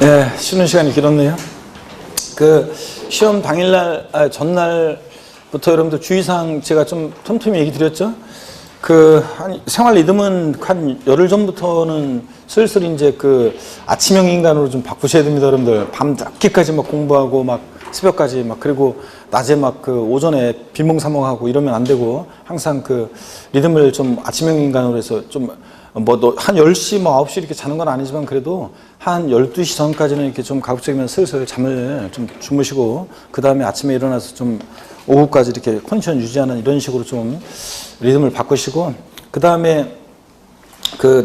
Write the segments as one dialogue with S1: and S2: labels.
S1: 네, 쉬는 시간이 길었네요. 그 시험 당일날, 전날부터 여러분들 주의사항 제가 좀 틈틈이 얘기 드렸죠. 한 생활 리듬은 한 열흘 전부터는 슬슬 이제 아침형 인간으로 좀 바꾸셔야 됩니다, 여러분들. 밤 늦게까지 막 공부하고 막 새벽까지 막 그리고 낮에 막 오전에 빈몽사몽하고 이러면 안 되고 항상 리듬을 좀 아침형 인간으로 해서 좀 한 10시, 9시 이렇게 자는 건 아니지만 그래도 한 12시 전까지는 이렇게 좀 가급적이면 슬슬 잠을 좀 주무시고 그 다음에 아침에 일어나서 좀 오후까지 이렇게 컨디션 유지하는 이런 식으로 좀 리듬을 바꾸시고 그 다음에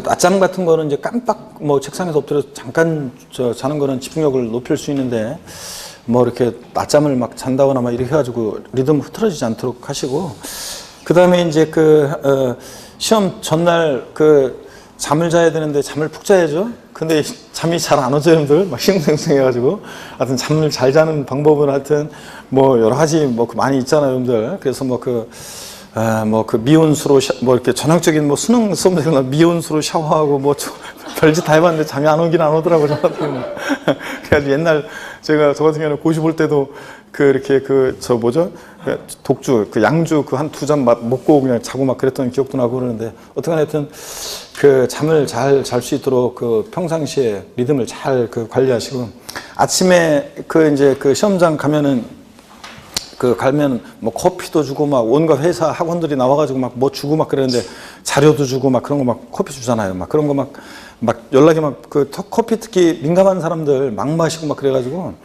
S1: 낮잠 같은 거는 이제 깜빡 책상에서 엎드려서 잠깐 자는 거는 집중력을 높일 수 있는데 이렇게 낮잠을 막 잔다거나 막 이렇게 해가지고 리듬 흐트러지지 않도록 하시고 그 다음에 이제 시험 전날 잠을 자야 되는데 잠을 푹 자야죠. 근데 잠이 잘 안 오죠, 여러분들. 막 싱숭생숭해가지고. 하여튼 잠을 잘 자는 방법은 하여튼 여러 가지 많이 있잖아요, 여러분들. 그래서 미온수로 이렇게 전형적인 수능 수업들 미온수로 샤워하고 별짓 다 해봤는데 잠이 안 오긴 안 오더라고요, 저 같은 경우는. 그래가지고 옛날 저 같은 경우는 고시 볼 때도 독주, 양주 한 2잔 먹고 그냥 자고 막 그랬던 기억도 나고 그러는데 어떻게 하여튼 잠을 잘 잘 수 있도록 평상시에 리듬을 잘 관리하시고 아침에 이제 시험장 가면은 가면 커피도 주고 온갖 회사 학원들이 나와가지고 주고 그러는데 자료도 주고 그런 거 커피 주잖아요. 그런 거 연락이 커피 특히 민감한 사람들 막 마시고 그래가지고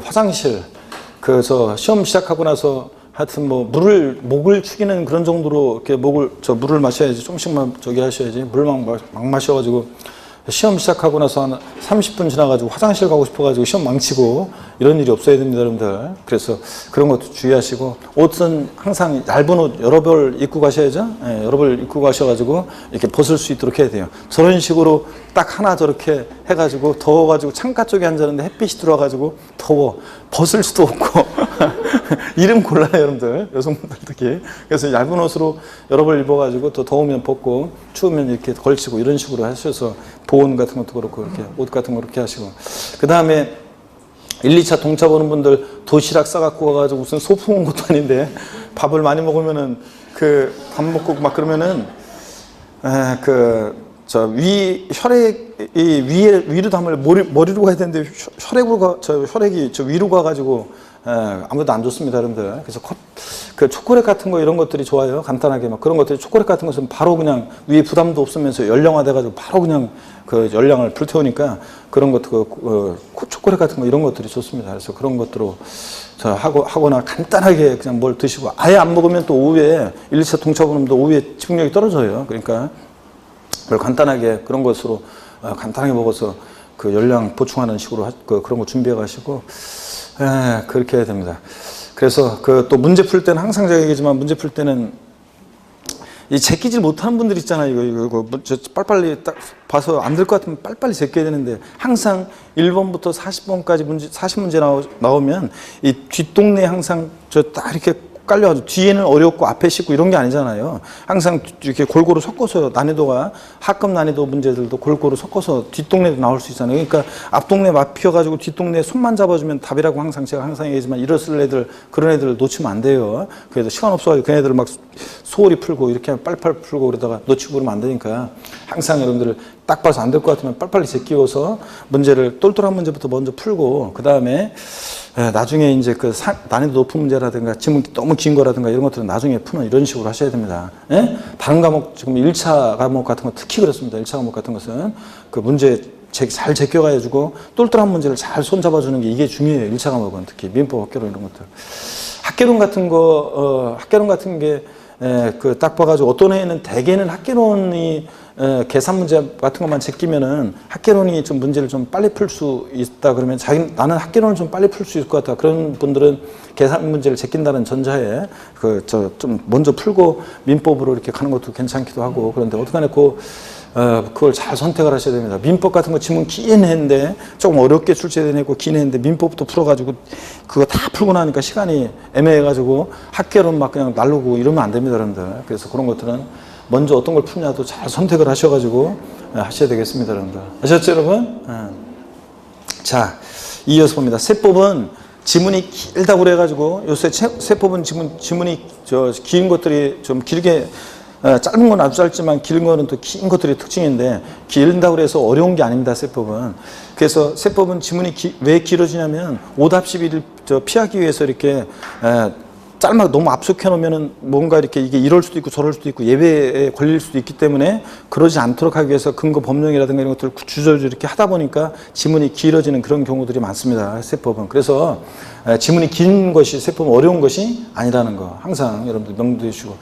S1: 화장실 시험 시작하고 나서 하여튼 목을 축이는 그런 정도로 이렇게 물을 마셔야지 조금씩만 하셔야지 물 막 마셔가지고 시험 시작하고 나서 한 30분 지나가지고 화장실 가고 싶어가지고 시험 망치고 이런 일이 없어야 됩니다, 여러분들. 그래서 그런 것도 주의하시고 옷은 항상 얇은 옷 여러 벌 입고 가셔야죠. 예, 여러 벌 입고 가셔가지고 이렇게 벗을 수 있도록 해야 돼요. 저런 식으로 딱 하나 저렇게 해가지고 더워가지고 창가 쪽에 앉았는데 햇빛이 들어와가지고 더워 벗을 수도 없고 이름 골라요, 여러분들. 여성분들 특히. 그래서 얇은 옷으로 여러 벌 입어가지고 또 더우면 벗고 추우면 이렇게 걸치고 이런 식으로 하셔서 보온 같은 것도 그렇고 이렇게 옷 같은 거 그렇게 하시고 그 다음에 1, 2차 동차 보는 분들 도시락 싸갖고 와가지고 무슨 소풍 온 것도 아닌데 밥을 많이 먹으면은 밥 먹고 그러면은 혈액이 위로 담을 머리로 가야 되는데 혈액이 위로 가가지고 아무래도 안 좋습니다, 여러분들. 그래서 초콜릿 같은 거 이런 것들이 좋아요. 간단하게 그런 것들이 초콜릿 같은 것은 바로 그냥 위에 부담도 없으면서 연령화돼가지고 바로 그냥 열량을 불태우니까 그런 것도 초콜릿 같은 거 이런 것들이 좋습니다. 그래서 그런 것들로 하거나 간단하게 그냥 뭘 드시고 아예 안 먹으면 또 오후에 1, 2차 동차 보는 분도 오후에 집중력이 떨어져요. 그러니까 간단하게 그런 것으로 간단하게 먹어서 열량 보충하는 식으로 그런 거 준비해 가시고 그렇게 해야 됩니다. 그래서 또 문제 풀 때는 항상 제가 얘기하지만 문제 풀 때는 이 제끼질 못하는 분들 있잖아요. 이거 빨리빨리 딱 봐서 안 될 것 같으면 빨리빨리 제껴야 되는데 항상 1번부터 40번까지 40문제 나오면 이 뒷동네 항상 딱 이렇게 깔려가지고 뒤에는 어렵고 앞에 쉽고 이런 게 아니잖아요. 항상 이렇게 골고루 섞어서 난이도가 하급 난이도 문제들도 골고루 섞어서 뒷동네도 나올 수 있잖아요. 그러니까 앞동네 맞피어가지고 뒷동네 손만 잡아주면 답이라고 제가 항상 얘기하지만 이랬을 애들 그런 애들 놓치면 안 돼요. 그래서 시간 없어가지고 그 애들 소홀히 풀고 이렇게 빨리빨리 풀고 그러다가 놓치고 그러면 안 되니까 항상 여러분들 딱 봐서 안 될 것 같으면 빨리빨리 제끼워서 문제를 똘똘한 문제부터 먼저 풀고 그 다음에 나중에 이제 난이도 높은 문제라든가 지문 너무 긴 거라든가 이런 것들은 나중에 푸는 이런 식으로 하셔야 됩니다. 예? 다른 과목 지금 1차 과목 같은 거 특히 그렇습니다. 1차 과목 같은 것은 문제 잘 제껴가지고 똘똘한 문제를 잘 손잡아주는 게 이게 중요해요. 1차 과목은 특히 민법 학개론 이런 것들. 학개론 같은 게 딱 봐가지고 어떤 애는 대개는 학개론이 계산 문제 같은 것만 제끼면은 학개론이 좀 문제를 좀 빨리 풀 수 있다 그러면 나는 학개론을 좀 빨리 풀 수 있을 것 같다. 그런 분들은 계산 문제를 제낀다는 전자에 좀 먼저 풀고 민법으로 이렇게 가는 것도 괜찮기도 하고 그런데 어떡하냐 그걸 잘 선택을 하셔야 됩니다. 민법 같은 거 지문 긴 했는데 조금 어렵게 출제되고 긴 했는데 민법부터 풀어가지고 그거 다 풀고 나니까 시간이 애매해가지고 학개론 그냥 날르고 이러면 안 됩니다, 여러분들. 그래서 그런 것들은 먼저 어떤 걸 푸냐도 잘 선택을 하셔가지고 하셔야 되겠습니다, 여러분들. 아셨죠, 여러분? 자, 이어서 봅니다. 세법은 지문이 길다고 그래가지고 요새 세법은 지문이 긴 것들이 좀 길게 짧은 건 아주 짧지만 긴 거는 또 긴 것들이 특징인데 길다고 그래서 어려운 게 아닙니다. 세법은. 그래서 세법은 지문이 왜 길어지냐면 오답11을 피하기 위해서 이렇게 너무 압축해 놓으면은 뭔가 이렇게 이게 이럴 수도 있고 저럴 수도 있고 예배에 걸릴 수도 있기 때문에 그러지 않도록 하기 위해서 근거 법령이라든가 이런 것들을 주저주저 이렇게 하다 보니까 지문이 길어지는 그런 경우들이 많습니다. 세법은. 그래서 지문이 긴 것이 세법은 어려운 것이 아니라는 거 항상 여러분들 명도해 주시고,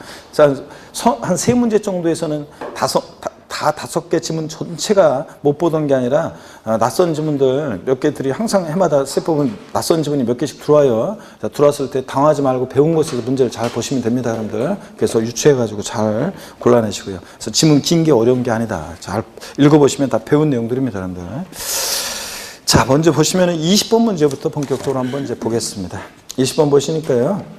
S1: 한 세 문제 정도에서는 다섯 개 지문 전체가 못 보던 게 아니라 낯선 지문들 몇 개들이 항상 해마다 세법은 낯선 지문이 몇 개씩 들어와요. 자, 들어왔을 때 당하지 말고 배운 것에서 문제를 잘 보시면 됩니다, 여러분들. 그래서 유추해가지고 잘 골라내시고요. 그래서 지문 긴 게 어려운 게 아니다. 잘 읽어보시면 다 배운 내용들입니다, 여러분들. 자, 먼저 보시면 20번 문제부터 본격적으로 한번 이제 보겠습니다. 20번 보시니까요.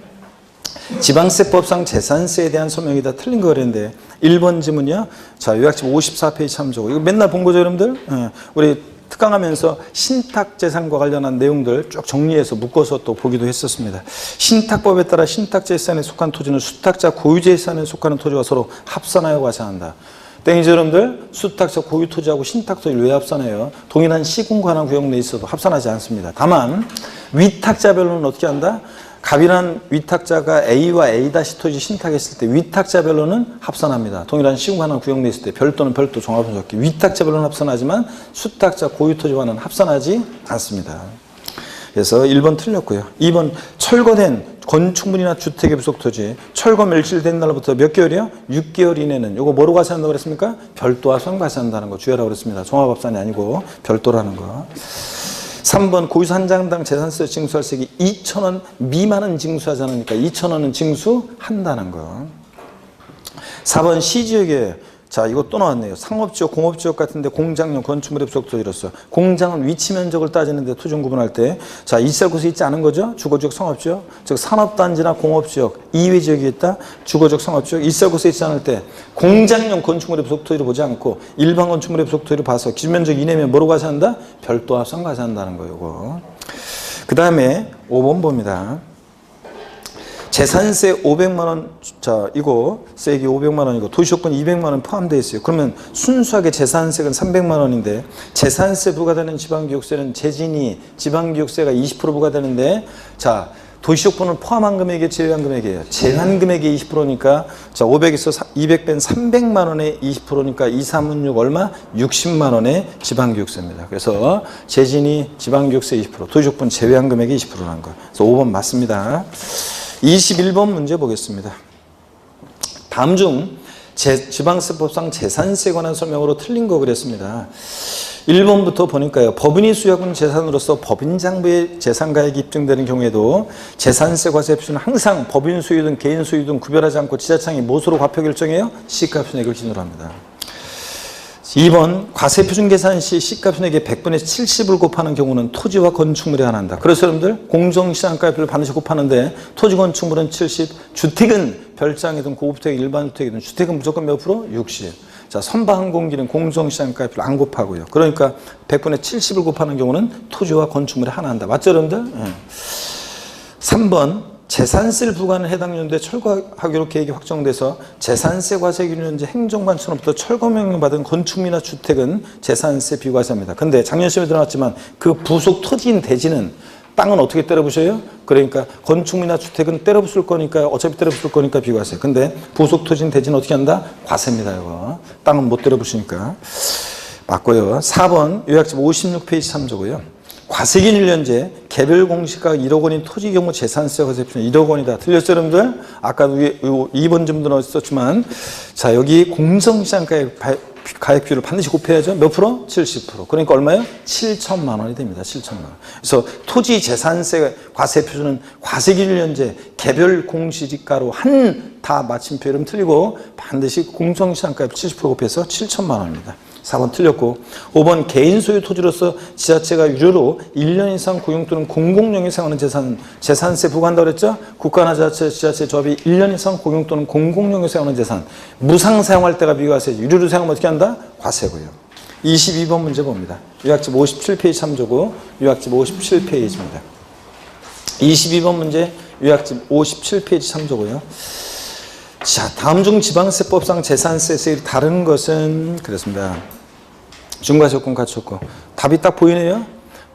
S1: 지방세법상 재산세에 대한 설명이 다 틀린 거 그랬는데 1번 지문이요. 자, 요약집 54페이지 참조고 이거 맨날 본 거죠, 여러분들? 우리 특강하면서 신탁재산과 관련한 내용들 쭉 정리해서 묶어서 또 보기도 했었습니다. 신탁법에 따라 신탁재산에 속한 토지는 수탁자 고유재산에 속하는 토지와 서로 합산하여 과세한다. 땡이죠, 여러분들? 수탁자 고유토지하고 신탁토지를 왜 합산해요? 동일한 시군관한 구역 내에 있어도 합산하지 않습니다. 다만 위탁자별로는 어떻게 한다? 갑이란 위탁자가 A와 A- 토지 신탁했을 때 위탁자별로는 합산합니다. 동일한 시군관한 구역 내에 있을 때 별도는 별도 종합분석기 위탁자별로는 합산하지만 수탁자 고유토지와는 합산하지 않습니다. 그래서 1번 틀렸고요. 2번 철거된 건축물이나 주택의 부속토지 철거 멸실된 날부터 몇 개월이요? 6개월 이내는 요거 뭐로 과세한다고 그랬습니까? 별도와 상과세한다는 거 주의하라고 그랬습니다. 종합합산이 아니고 별도라는 거. 3번 고유소 한 장당 재산세 징수할 세기 2,000원 미만은 징수하지 않으니까 2,000원은 징수한다는 거. 4번 시지역에 자, 이거 또 나왔네요. 상업지역, 공업지역 같은데 공장용 건축물의 부속토지로서 공장은 위치 면적을 따지는데 토지를 구분할 때 자, 있을 곳이 있지 않은 거죠. 주거지역, 상업지역. 즉 산업단지나 공업지역, 이외 지역이 있다. 주거지역, 상업지역. 있을 곳에 있지 않을 때 공장용 건축물의 부속토지를 보지 않고 일반 건축물의 부속토지를 봐서 기준면적 이내면 뭐로 과세한다? 별도 합산 과세한다는 거예요. 이거. 그 다음에 5번 봅니다. 재산세 500만 원, 자, 이거 세액이 500만 원이고 도시요건 200만 원 포함되어 있어요. 그러면 순수하게 재산세는 300만 원인데 재산세 부과되는 지방교육세는 재진이 지방교육세가 20% 부과되는데 자, 도시요건을 포함한 금액이 제외한 금액이에요. 제한 금액이 20%니까 자, 500에서 200 뺀 300만 원에 20%니까 2, 3은 6 얼마? 60만 원의 지방교육세입니다. 그래서 재진이 지방교육세 20%, 도시요건 제외한 금액이 20%라는 거. 그래서 5번 맞습니다. 21번 문제 보겠습니다. 다음 중 지방세법상 재산세에 관한 설명으로 틀린 거 그랬습니다. 1번부터 보니까요. 법인이 수여하는 재산으로서 법인장부의 재산가액이 입증되는 경우에도 재산세 과세 표준은 항상 법인 소유든 개인 소유든 구별하지 않고 지자청이 무엇으로 과표 결정해요? 시가표준액을 기준으로 합니다. 2번 과세표준 계산 시 시가표준액의 100분의 70을 곱하는 경우는 토지와 건축물에 한한다. 그래서 여러분들 공정시장가액을 반드시 곱하는데 토지 건축물은 70, 주택은 별장이든 고급주택, 일반주택이든 주택은 무조건 몇 프로? 60. 자, 선박항공기는 공정시장가액을 안 곱하고요. 그러니까 100분의 70을 곱하는 경우는 토지와 건축물에 한한다. 맞죠, 여러분들? 네. 3번 재산세를 부과하는 해당 연도에 철거하기로 계획이 확정돼서 재산세 과세 기준 현재 행정관청으로부터 철거 명령 받은 건축물이나 주택은 재산세 비과세입니다. 근데 작년 시험에 들어갔지만 그 부속 토지인 대지는 땅은 어떻게 때려 부셔요? 그러니까 건축물이나 주택은 때려 부술 거니까 어차피 때려 부술 거니까 비과세. 근데 부속 토지인 대지는 어떻게 한다? 과세입니다. 이거. 땅은 못 때려 부시니까. 맞고요. 4번 요약집 56페이지 참조고요. 과세기준 현재 개별 공시가 1억 원인 토지 경우 재산세 과세 표준 1억 원이다. 틀렸죠, 여러분들? 아까도 2번 점도 나왔었지만 자, 여기 공정시장가액 가액비율을 반드시 곱해야죠. 몇 프로? 70%. 그러니까 얼마요? 7천만 원이 됩니다. 7천만 원. 그래서 토지 재산세 과세 표준은 과세기준 현재 개별 공시지가로 한 다 마침표 이름 틀리고 반드시 공정시장가액 70% 곱해서 7천만 원입니다. 4번 틀렸고 5번 개인 소유 토지로서 지자체가 유료로 1년 이상 고용 또는 공공용에 사용하는 재산세 부과한다고 그랬죠? 국가나 지자체 조합이 1년 이상 고용 또는 공공용에 사용하는 재산 무상 사용할 때가 비과세, 유료로 사용하면 어떻게 한다? 과세고요. 22번 문제 봅니다. 요약집 57페이지 참조고 요약집 57페이지입니다. 22번 문제 요약집 57페이지 참조고요. 자, 다음 중 지방세법상 재산세의 다른 것은 그렇습니다. 중과세권 갖췄고 답이 딱 보이네요.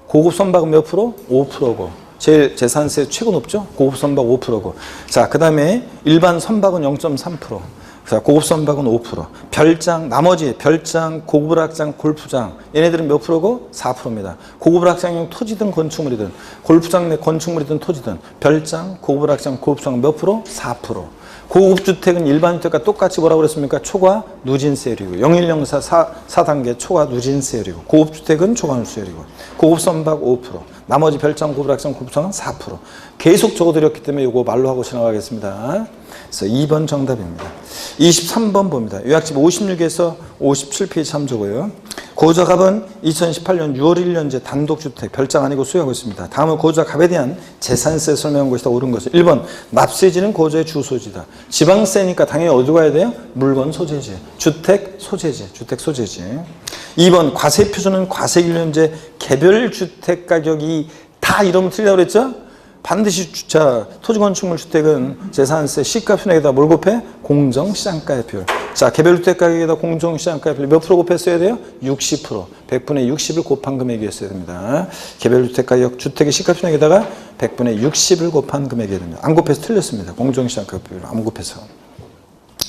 S1: 고급 선박은 몇 프로? 5%고 제일 재산세 최고 높죠? 고급 선박 5%고 자, 그 다음에 일반 선박은 0.3%. 자, 고급 선박은 5%. 별장, 나머지 별장, 고급 락장, 골프장 얘네들은 몇 프로고? 4%입니다. 고급 락장용 토지든 건축물이든 골프장 내 건축물이든 토지든 별장, 고급 락장, 골프장 몇 프로? 4%. 고급 주택은 일반 주택과 똑같이 뭐라고 그랬습니까? 초과 누진세율이고 0104 4단계 초과 누진세율이고 고급 주택은 초과 누진세율이고 고급 선박 5%, 나머지 별장, 고급 락장, 골프장은 4%. 계속 적어드렸기 때문에 이거 말로 하고 지나가겠습니다. 그래서 2번 정답입니다. 23번 봅니다. 요약집 56에서 57페이지 참조고요. 고저갑은 2018년 6월 1년제 단독주택 별장 아니고 소유하고 있습니다. 다음은 고저갑에 대한 재산세 설명한 것이다. 옳은 것은 1번 납세지는 고저의 주소지다. 지방세니까 당연히 어디로 가야 돼요? 물건 소재지, 주택 소재지, 주택 소재지. 2번 과세표준은 과세일년제 개별주택 가격이 다 이러면 틀리다고 그랬죠? 반드시 자, 토지건축물 주택은 재산세 시가표준에다 뭘 곱해? 공정시장가의 비율. 자, 개별주택 가격에다 공정시장가의 비율 몇 프로 곱했어야 돼요? 60%. 100분의 60을 곱한 금액이었어야 됩니다. 개별주택 가격 주택의 시가표준에다가 100분의 60을 곱한 금액이어야 됩니다. 안 곱해서 틀렸습니다. 공정시장가의 비율 안 곱해서.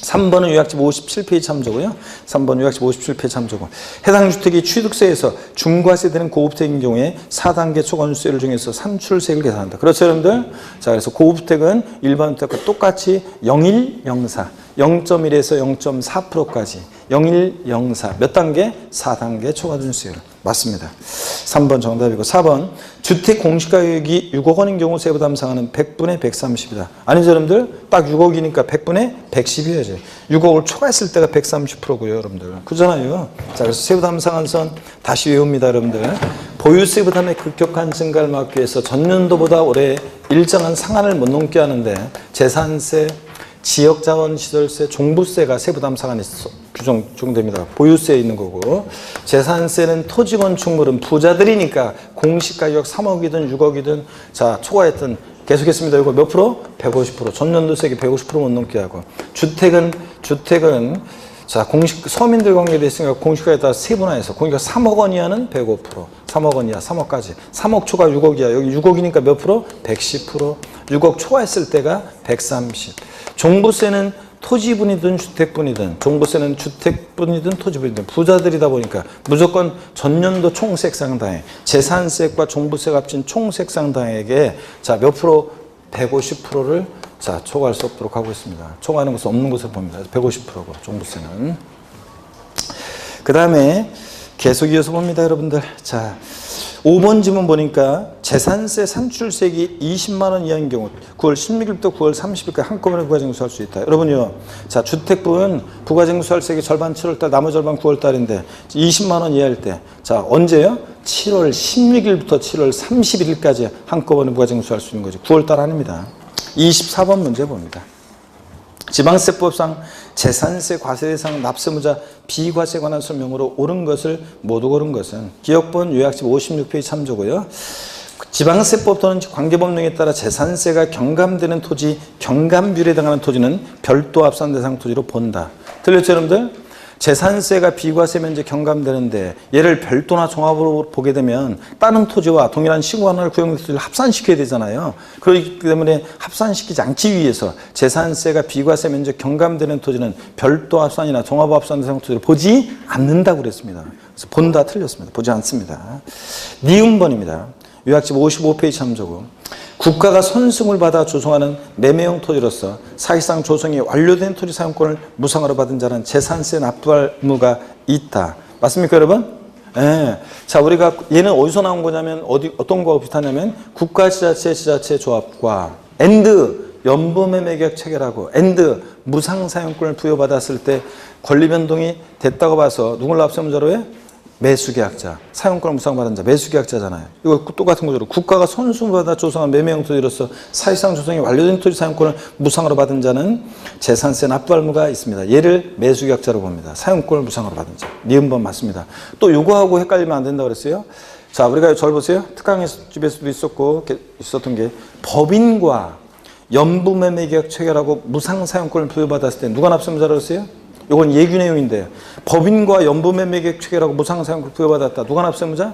S1: 3번은 요약집 57페이지 참조고요. 3번 요약집 57페이지 참조고 해당 주택이 취득세에서 중과세되는 고급주택인 경우에 4단계 초과세율 중에서 산출세액을 계산한다. 그렇죠, 여러분들? 자, 그래서 고급주택은 일반 주택과 똑같이 0104, 0.1에서 0.4%까지 0104 몇 단계? 4단계 초과세율. 맞습니다. 3번 정답이고 4번 주택 공시가격이 6억 원인 경우 세부 담상하는 100분의 130이다. 아니죠, 여러분들? 딱 6억이니까 100분의 110이어야지. 6억을 초과했을 때가 130%고요, 여러분들. 그잖아요. 자, 그래서 세부 담상한 선 다시 외웁니다, 여러분들. 보유세 부담의 급격한 증가를 막기 위해서 전년도보다 올해 일정한 상한을 못 넘게 하는데 재산세, 지역자원시설세, 종부세가 세부담 상한이 규정됩니다. 보유세에 있는 거고 재산세는 토지건축물은 부자들이니까 공시가격 3억이든 6억이든 자 초과했던 계속했습니다. 이거 몇 프로? 150%. 전년도세기 150% 못 넘게 하고 주택은 자 공시 서민들 관계돼 있으니까 공시가에 따라 세분화해서 공시가 3억 원 이하는 105%, 3억 원 이하 3억까지 3억 초과 6억 이하 여기 6억이니까 몇 프로? 110%. 6억 초과했을 때가 130. 종부세는 토지분이든 주택분이든 종부세는 주택분이든 토지분이든 부자들이다 보니까 무조건 전년도 총세액상당액 재산세과 종부세가 합친 총세액상당액에 자 몇 프로? 150%를 자 초과할 수 없도록 하고 있습니다. 초과하는 것은 없는 것을 봅니다. 150%고 종부세는. 그 다음에 계속 이어서 봅니다, 여러분들. 자 5번 지문 보니까 재산세 산출세액이 20만 원 이하인 경우 9월 16일부터 9월 30일까지 한꺼번에 부가징수할 수 있다. 여러분요. 자, 주택분 부가징수할 세액이 절반 7월달, 나머지 절반 9월달인데 20만 원 이하일 때 자, 언제요? 7월 16일부터 7월 31일까지 한꺼번에 부가징수할 수 있는 거지. 9월달 아닙니다. 24번 문제 봅니다. 지방세법상 재산세 과세 대상 납세무자 비과세에 관한 설명으로 옳은 것을 모두 고른 것은 기억본 요약집 56페이지 참조고요. 지방세법 또는 관계법령에 따라 재산세가 경감되는 토지, 경감비율에 해당하는 토지는 별도 합산 대상 토지로 본다. 들렸죠, 여러분들? 재산세가 비과세 면제 경감되는데 얘를 별도나 종합으로 보게 되면 다른 토지와 동일한 시구하나를 구역의 토지를 합산시켜야 되잖아요. 그렇기 때문에 합산시키지 않기 위해서 재산세가 비과세 면제 경감되는 토지는 별도 합산이나 종합 합산 대상 토지를 보지 않는다고 그랬습니다. 그래서 본다 틀렸습니다. 보지 않습니다. 니은번입니다. 요약집 55페이지 참조고 국가가 선승을 받아 조성하는 매매형 토지로서 사실상 조성이 완료된 토지 사용권을 무상으로 받은 자는 재산세 납부할 의무가 있다. 맞습니까, 여러분? 예. 자, 우리가 얘는 어디서 나온 거냐면 어떤 거와 비슷하냐면 국가지자체, 지자체 조합과 앤드 연부매매계약 체결하고 앤드 무상 사용권을 부여받았을 때 권리 변동이 됐다고 봐서 누굴 납세무자로 해? 매수계약자, 사용권을 무상받은 자, 매수계약자잖아요. 이거 똑같은 거죠. 국가가 선수받아 조성한 매매형 토지로서 사실상 조성이 완료된 토지 사용권을 무상으로 받은 자는 재산세 납부 의무가 있습니다. 얘를 매수계약자로 봅니다. 사용권을 무상으로 받은 자. 니은번 맞습니다. 또 요거하고 헷갈리면 안 된다고 그랬어요. 자, 우리가 저를 보세요. 특강 집에서도 있었던 게 법인과 연부매매계약 체결하고 무상사용권을 부여받았을 때 누가 납세의무자라고 했어요? 이건 예규 내용인데 법인과 연부매매계약 체결하고 무상사용권을 부여받았다. 누가 납세의무자?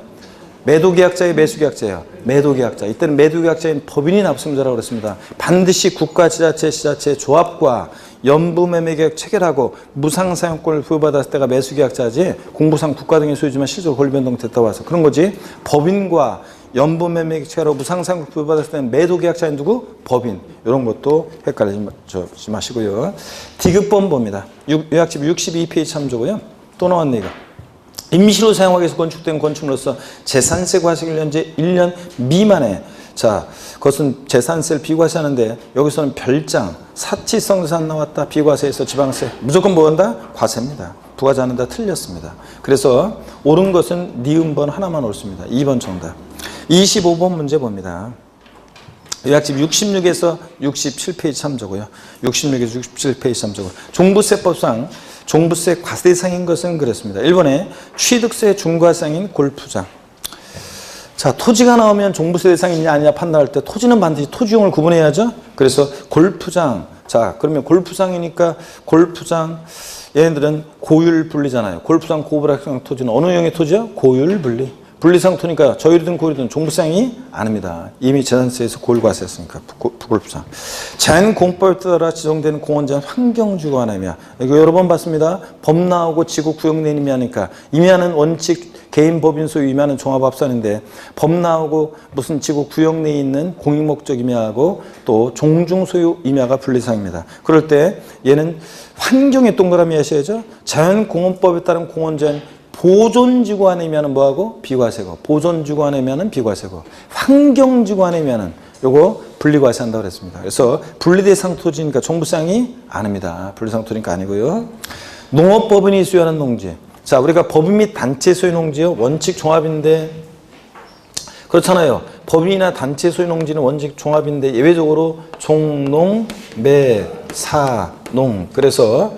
S1: 매도계약자의 매수계약자예요. 매도계약자. 이때는 매도계약자인 법인이 납세의무자라고 그랬습니다. 반드시 국가, 지자체, 시자체, 조합과 연부매매계약 체결하고 무상사용권을 부여받았을 때가 매수계약자지 공부상 국가 등의 소유지만 실제로 권리변동됐다고 해서 그런 거지. 법인과 연부매매계약 체결하고 무상사용권 부여받았을 때는 매도계약자인 누구? 법인. 이런 것도 헷갈리지 마시고요. 디귿번 봅니다. 요약집 62페이지 참조고요. 또 나왔네 이거. 임시로 사용하기 위해서 건축된 건축물로서 재산세 과세를 현재 1년 미만에 자, 그것은 재산세를 비과세하는데 여기서는 별장, 사치성 자산 나왔다. 비과세에서 지방세. 무조건 뭐 한다? 과세입니다. 부과하지 않는다. 틀렸습니다. 그래서 옳은 것은 니은번 하나만 옳습니다. 2번 정답. 25번 문제 봅니다. 요약집 66에서 67페이지 참조고요. 66에서 67페이지 참조고. 종부세법상 종부세 과세대상인 것은 그렇습니다. 1번에 취득세 중과상인 골프장. 자, 토지가 나오면 종부세 대상이냐 아니냐 판단할 때 토지는 반드시 토지용을 구분해야죠. 그래서 골프장. 자, 그러면 골프장이니까 골프장 얘네들은 고율분리잖아요. 골프장 고불확정 토지는 어느 형의 토지요? 고율분리. 분리상토니까 저율이든 고율이든 종부세상이 아닙니다. 이미 재산세에서 고율과세했으니까 부골프장. 자연공법에 따라 지정되는 공원제한 환경주거관임이야. 이거 여러 번 봤습니다. 법 나오고 지구 구역내 임야니까 임야는 원칙 개인 법인 소유 임야는 종합합산인데 법 나오고 무슨 지구 구역 내에 있는 공익목적 임야하고 또 종중 소유 임야가 분리상입니다. 그럴 때 얘는 환경에 동그라미 하셔야죠. 자연공원법에 따른 공원제한 보존지구 안이면은 뭐하고? 비과세고. 보존지구 안이면은 비과세고. 환경지구 안이면은 요거 분리과세한다고 그랬습니다. 그래서 분리대상 토지니까 종부상이 아닙니다. 분리대상 토지니까 아니고요. 농업법인이 소유하는 농지. 자, 우리가 법인 및 단체 소유 농지요. 원칙 종합인데 그렇잖아요. 법인이나 단체 소유 농지는 원칙 종합인데 예외적으로 종농, 매, 사, 농. 그래서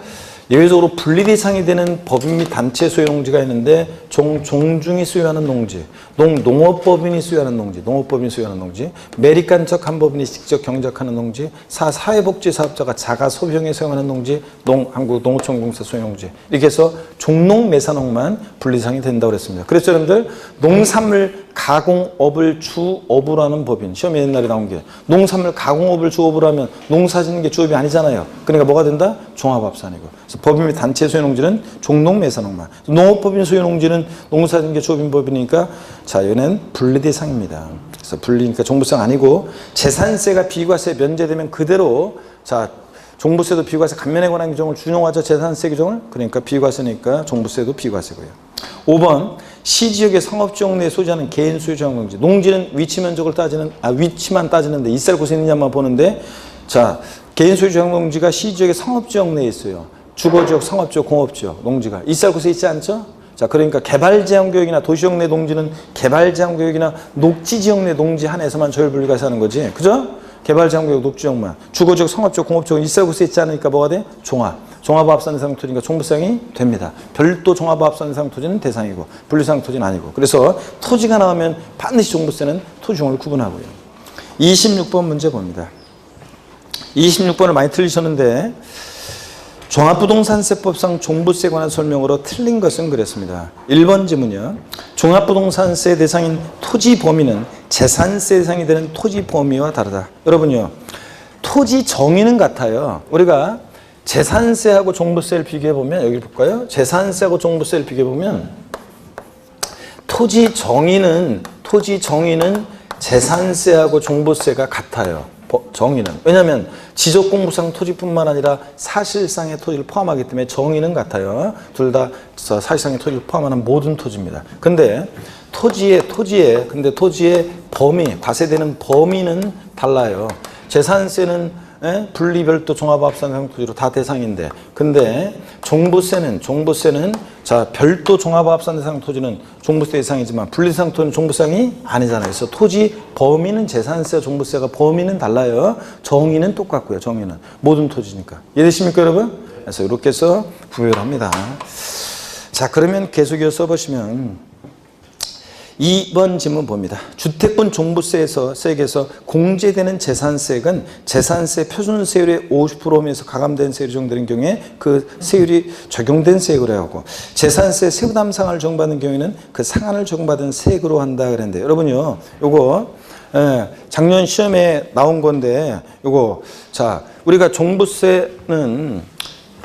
S1: 예외적으로 분리대상이 되는 법인 및 단체 소유 농지가 있는데 종중이 소유하는 농지, 농업법인이 소유하는 농지, 농업법인이 소유하는 농지, 매립간척 한 법인이 직접 경작하는 농지, 사회복지사업자가 자가 소비용에 사용하는 농지, 한국농어촌공사 소유 농지 이렇게 해서 종농, 매사농만 분리대상이 된다고 그랬습니다. 그래서 여러분들 농산물 가공업을 주업으로 하는 법인 시험에 옛날에 나온 게 농산물 가공업을 주업으로 하면 농사 짓는 게 주업이 아니잖아요. 그러니까 뭐가 된다? 종합합산이고. 그래서 법인 및 단체 소유농지는 종농, 매사농만. 농업법인 소유농지는 농사 짓는 게 주업인 법이니까 자, 얘는 분리대상입니다. 그래서 분리니까 종부세가 아니고 재산세가 비과세 면제되면 그대로 자 종부세도 비과세 감면에 관한 규정을 준용하죠. 재산세 규정을. 그러니까 비과세니까 종부세도 비과세고요. 5번 시지역의 상업지역 내에 소지하는 개인 소유주한 농지. 농지는 위치 면적을 따지는 위치만 따지는데 있을 곳에 있느냐만 보는데 자 개인 소유주한 농지가 시지역의 상업지역 내에 있어요. 주거지역, 상업지역, 공업지역 농지가 있을 곳에 있지 않죠? 자, 그러니까 개발제한구역이나 도시역 내 농지는 개발제한구역이나 녹지지역 내 농지 한에서만 저율분리과세 하는 거지. 그죠? 개발제한구역, 녹지역만. 주거지역, 상업지역, 공업지역은 있을 곳에 있지 않으니까 뭐가 돼? 종합합산 대상 토지니까 종부세상이 됩니다. 별도 종합합산 대상 토지는 대상이고 분리상 토지는 아니고. 그래서 토지가 나오면 반드시 종부세는 토지용을 구분하고요. 26번 문제 봅니다. 26번을 많이 틀리셨는데 종합부동산세법상 종부세에 관한 설명으로 틀린 것은 그랬습니다. 1번 지문이요. 종합부동산세 대상인 토지 범위는 재산세 대상이 되는 토지 범위와 다르다. 여러분요. 토지 정의는 같아요. 우리가 재산세하고 종부세를 비교해보면 여기 볼까요? 재산세하고 종부세를 비교해보면 토지 정의는 재산세하고 종부세가 같아요. 정의는. 왜냐하면 지적공부상 토지뿐만 아니라 사실상의 토지를 포함하기 때문에 정의는 같아요. 둘 다 사실상의 토지를 포함하는 모든 토지입니다. 근데 토지의 범위, 과세되는 범위는 달라요. 재산세는 분리별도 종합합산 토지로 다 대상인데, 근데 종부세는 자 별도 종합합산 대상 토지는 종부세 대상이지만 분리대상 토지는 종부세상이 아니잖아요. 그래서 토지 범위는 재산세와 종부세가 범위는 달라요. 정의는 똑같고요. 정의는 모든 토지니까. 이해되십니까, 여러분? 그래서 이렇게 해서 구별합니다. 자, 그러면 계속 이어서 보시면 2번 질문 봅니다. 주택분 종부세에서 공제되는 재산세액은 재산세 표준세율의 50%면서 가감된 세율이 적용되는 경우에 그 세율이 적용된 세액으로 하고, 재산세 세부담 상한을 적용받는 경우에는 그 상한을 적용받은 세액으로 한다 그랬는데, 여러분요, 요거 작년 시험에 나온 건데, 요거 자 우리가 종부세는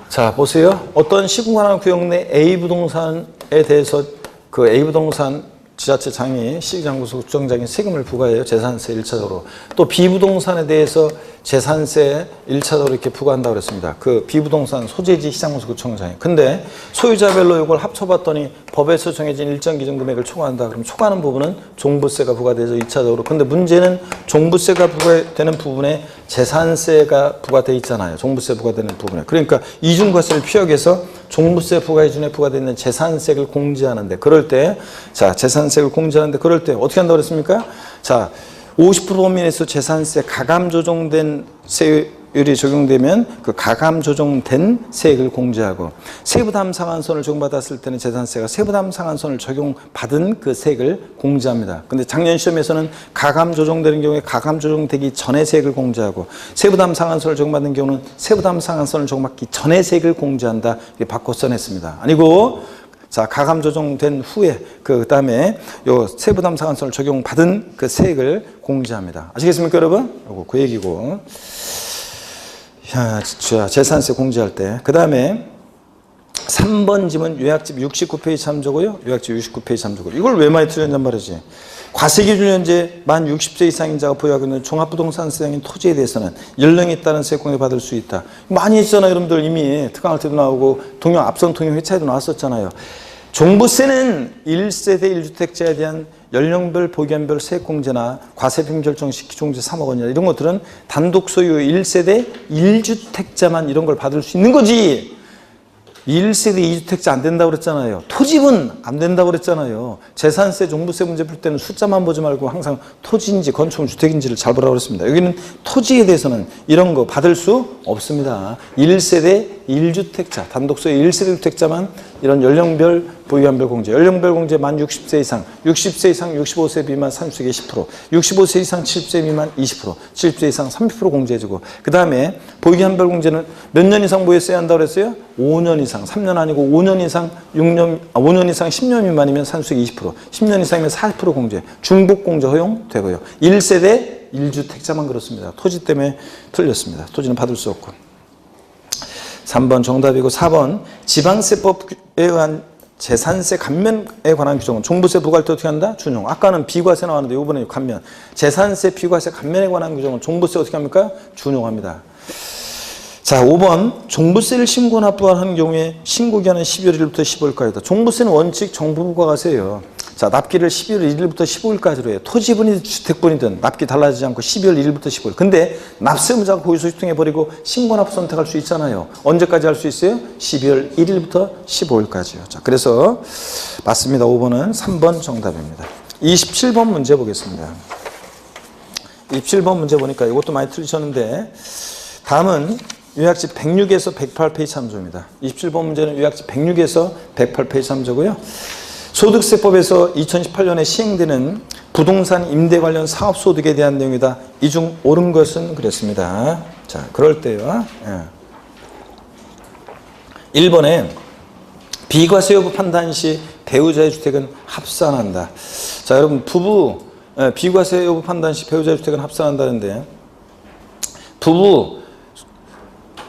S1: 자 보세요. 어떤 시군관할 구역 내 A 부동산에 대해서 그 A 부동산 지자체장이 시장구소 구청장이 세금을 부과해요. 재산세 1차적으로. 또 비부동산에 대해서 재산세 1차적으로 이렇게 부과한다고 그랬습니다. 그 비부동산 소재지 시장구소 구청장이. 근데 소유자별로 이걸 합쳐봤더니 법에서 정해진 일정 기준 금액을 초과한다. 그럼 초과하는 부분은 종부세가 부과되죠. 2차적으로. 근데 문제는 종부세가 부과되는 부분에 재산세가 부과돼 있잖아요. 종부세 부과되는 부분에. 그러니까 이중과세를 피하기 위해서 종부세 부과 기준에 부과되어 있는 재산세를 공제하는데, 그럴 때, 자, 재산세를 공제하는데, 그럴 때 어떻게 한다고 그랬습니까? 자, 50% 범위에서 재산세 가감 조정된 세율이 적용되면 그 가감 조정된 세액을 공제하고, 세부담 상한선을 적용받았을 때는 재산세가 세부담 상한선을 적용받은 그 세액을 공제합니다. 근데 작년 시험에서는 가감 조정되는 경우에 가감 조정되기 전에 세액을 공제하고, 세부담 상한선을 적용받는 경우는 세부담 상한선을 적용받기 전에 세액을 공제한다. 이렇게 바꿔서 냈습니다. 아니고, 자, 가감 조정된 후에 그 다음에 요 세부담 상한선을 적용받은 그 세액을 공제합니다. 아시겠습니까, 여러분? 요거 그 얘기고. 야, 재산세 공제할 때. 그 다음에 3번 지문 요약집 69페이지 참조고요. 요약집 69페이지 참조고. 이걸 왜 많이 틀렸냔 말이지. 과세기준 현재 만 60세 이상인 자가 보유하고 있는 종합부동산 시장인 토지에 대해서는 연령에 따른 세액공제 받을 수 있다. 많이 했잖아요, 여러분들. 이미 특강할 때도 나오고 앞선 통영 회차에도 나왔었잖아요. 종부세는 1세대 1주택자에 대한 연령별 보기한별 세액공제나 과세비율 결정 시 기종제 3억 원이나 이런 것들은 단독 소유 1세대 1주택자만 이런 걸 받을 수 있는 거지. 1세대 2주택자 안 된다고 그랬잖아요. 토지분 안 된다고 그랬잖아요. 재산세, 종부세 문제 풀 때는 숫자만 보지 말고 항상 토지인지 건축물 주택인지를 잘 보라고 그랬습니다. 여기는 토지에 대해서는 이런 거 받을 수 없습니다. 1세대 1주택자, 단독소유 1세대 주택자만 이런 연령별 보유한별 공제, 연령별 공제 만 60세 이상, 60세 이상 65세 미만 30세 10%, 65세 이상 70세 미만 20%, 70세 이상 30% 공제해주고, 그 다음에 보유한별 공제는 몇 년 이상 보유했어야 한다고 그랬어요? 5년 이상, 3년 아니고 5년 이상 5년 이상 10년 미만이면 산수익 20%, 10년 이상이면 40% 공제, 중복 공제 허용되고요. 1세대 1주택자만 그렇습니다. 토지 때문에 틀렸습니다. 토지는 받을 수 없고. 3번 정답이고, 4번 지방세법에 의한 재산세 감면에 관한 규정은 종부세 부과할 때 어떻게 한다? 준용. 아까는 비과세 나왔는데 이번에 감면. 재산세 비과세 감면에 관한 규정은 종부세 어떻게 합니까? 준용합니다. 자, 5번 종부세를 신고 납부하는 경우에 신고기한은 12월 1일부터 15일까지다. 종부세는 원칙 정부부과세예요. 자, 납기를 12월 1일부터 15일까지로 해요. 토지분이든 주택분이든 납기 달라지지 않고 12월 1일부터 15일. 근데 납세무자가 고의소 유통해버리고 신고납부 선택할 수 있잖아요. 언제까지 할 수 있어요? 12월 1일부터 15일까지요. 자, 그래서 맞습니다. 5번은 3번 정답입니다. 27번 문제 보겠습니다. 27번 문제 보니까 이것도 많이 틀리셨는데, 다음은 요약집 106에서 108페이지 참조입니다. 27번 문제는 요약집 106에서 108페이지 참조고요. 소득세법에서 2018년에 시행되는 부동산 임대 관련 사업소득에 대한 내용이다. 이 중 옳은 것은 그랬습니다. 자, 그럴 때요. 1번에 비과세 여부 판단 시 배우자의 주택은 합산한다. 자, 여러분, 부부 비과세 여부 판단 시 배우자의 주택은 합산한다는데, 부부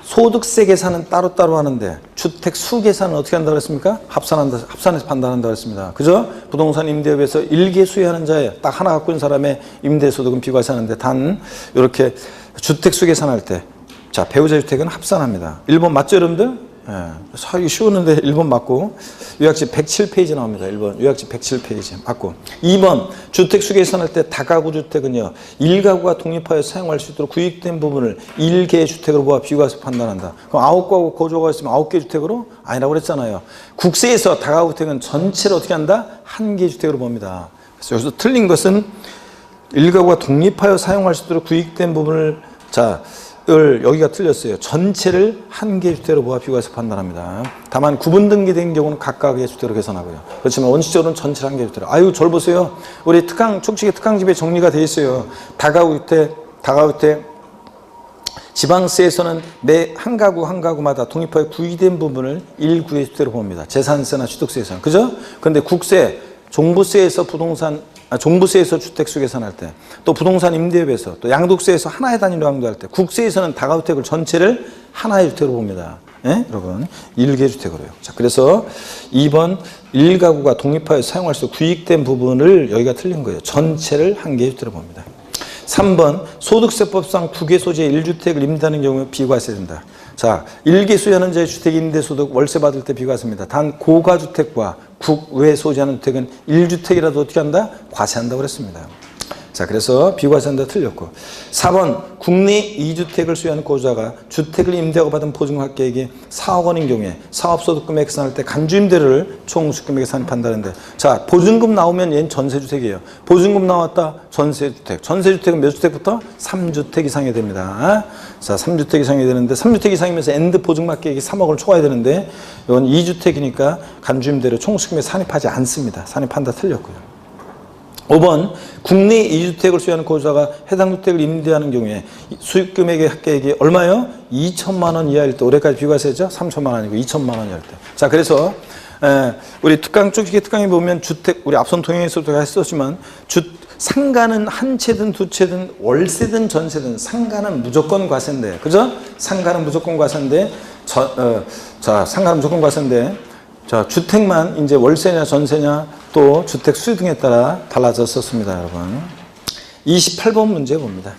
S1: 소득세 계산은 따로따로 하는데 주택 수 계산은 어떻게 한다고 그랬습니까? 합산해서 판단한다고 했습니다. 그죠? 부동산 임대업에서 일개 수혜하는 자에 딱 하나 갖고 있는 사람의 임대소득은 비과세하는데, 단 이렇게 주택 수 계산할 때, 자, 배우자 주택은 합산합니다. 1번 맞죠, 여러분들? 사기 쉬웠는데 1번 맞고, 요약집 107페이지 나옵니다. 1번 요약집 107페이지 맞고. 2번 주택수 계산할 때 다가구 주택은요 1가구가 독립하여 사용할 수 있도록 구입된 부분을 1개의 주택으로 보아 비교해서 판단한다. 그럼 9가구 거주가 있으면 9개 주택으로? 아니라고 그랬잖아요. 국세에서 다가구 주택은 전체를 어떻게 한다? 1개 주택으로 봅니다. 그래서 여기서 틀린 것은 1가구가 독립하여 사용할 수 있도록 구입된 부분을 여기가 틀렸어요. 전체를 1개 주택으로 보아 비교해서 판단합니다. 다만 구분 등기된 경우는 각각의 주택으로 계산하고요. 그렇지만 원칙적으로는 전체를 1개 주택으로. 아유, 절 보세요. 우리 촉칙의 특강집에 정리가 되어 있어요. 다가구 주택, 지방세에서는 매 한 가구마다 독립하여 구입된 부분을 1구의 주택으로 봅니다. 재산세나 취득세에서는. 그죠? 근데 국세, 종부세에서 종부세에서 주택수 계산할 때, 또 부동산 임대업에서, 또 양도세에서 하나의 단위로 양도할 때, 국세에서는 다가구주택을 전체를 하나의 주택으로 봅니다. 예? 여러분, 1개 주택으로요. 자, 그래서 2번 1가구가 독립하여 사용할 수 구입된 부분을 여기가 틀린 거예요. 전체를 1개 주택으로 봅니다. 3번 소득세법상 국외 소재의 1주택을 임대하는 경우에 비과세 된다. 자, 1개 소유하는 자의 주택 임대소득 월세 받을 때 비과세입니다. 단 고가주택과 국외 소재하는 주택은 1주택이라도 어떻게 한다? 과세한다고 그랬습니다. 자, 그래서 비과세한다 틀렸고. 4번 국내 2주택을 소유하는 거주자가 주택을 임대하고 받은 보증학계액이 4억 원인 경우에 사업소득금액 계산할 때 간주임대료를 총 수익금액에 산입한다는데, 자, 보증금 나오면 얘는 전세주택이에요. 보증금 나왔다? 전세주택. 전세주택은 몇 주택부터? 3주택 이상이 됩니다. 자, 3주택 이상이 되는데, 3주택 이상이면서 엔드 보증학계액이 3억을 초과해야 되는데, 이건 2주택이니까 간주임대료 총 수익금액에 산입하지 않습니다. 산입한다 틀렸고요. 5번 국내 2주택을 소유하는 거주자가 해당 주택을 임대하는 경우에 수익금액의 합계액이 얼마예요? 2천만 원 이하일 때, 올해까지 비과세죠? 3천만 원이고 2천만 원이할 때. 자, 그래서 우리 촉칙의 특강에 보면 주택, 우리 앞선 동영에서도 했었지만 상가는 한 채든 두 채든 월세든 전세든 상가는 무조건 과세인데, 그죠? 상가는 무조건 과세인데, 상가는 무조건 과세인데, 자, 주택만 이제 월세냐 전세냐 또 주택 수요 등에 따라 달라졌었습니다, 여러분. 28번 문제 봅니다.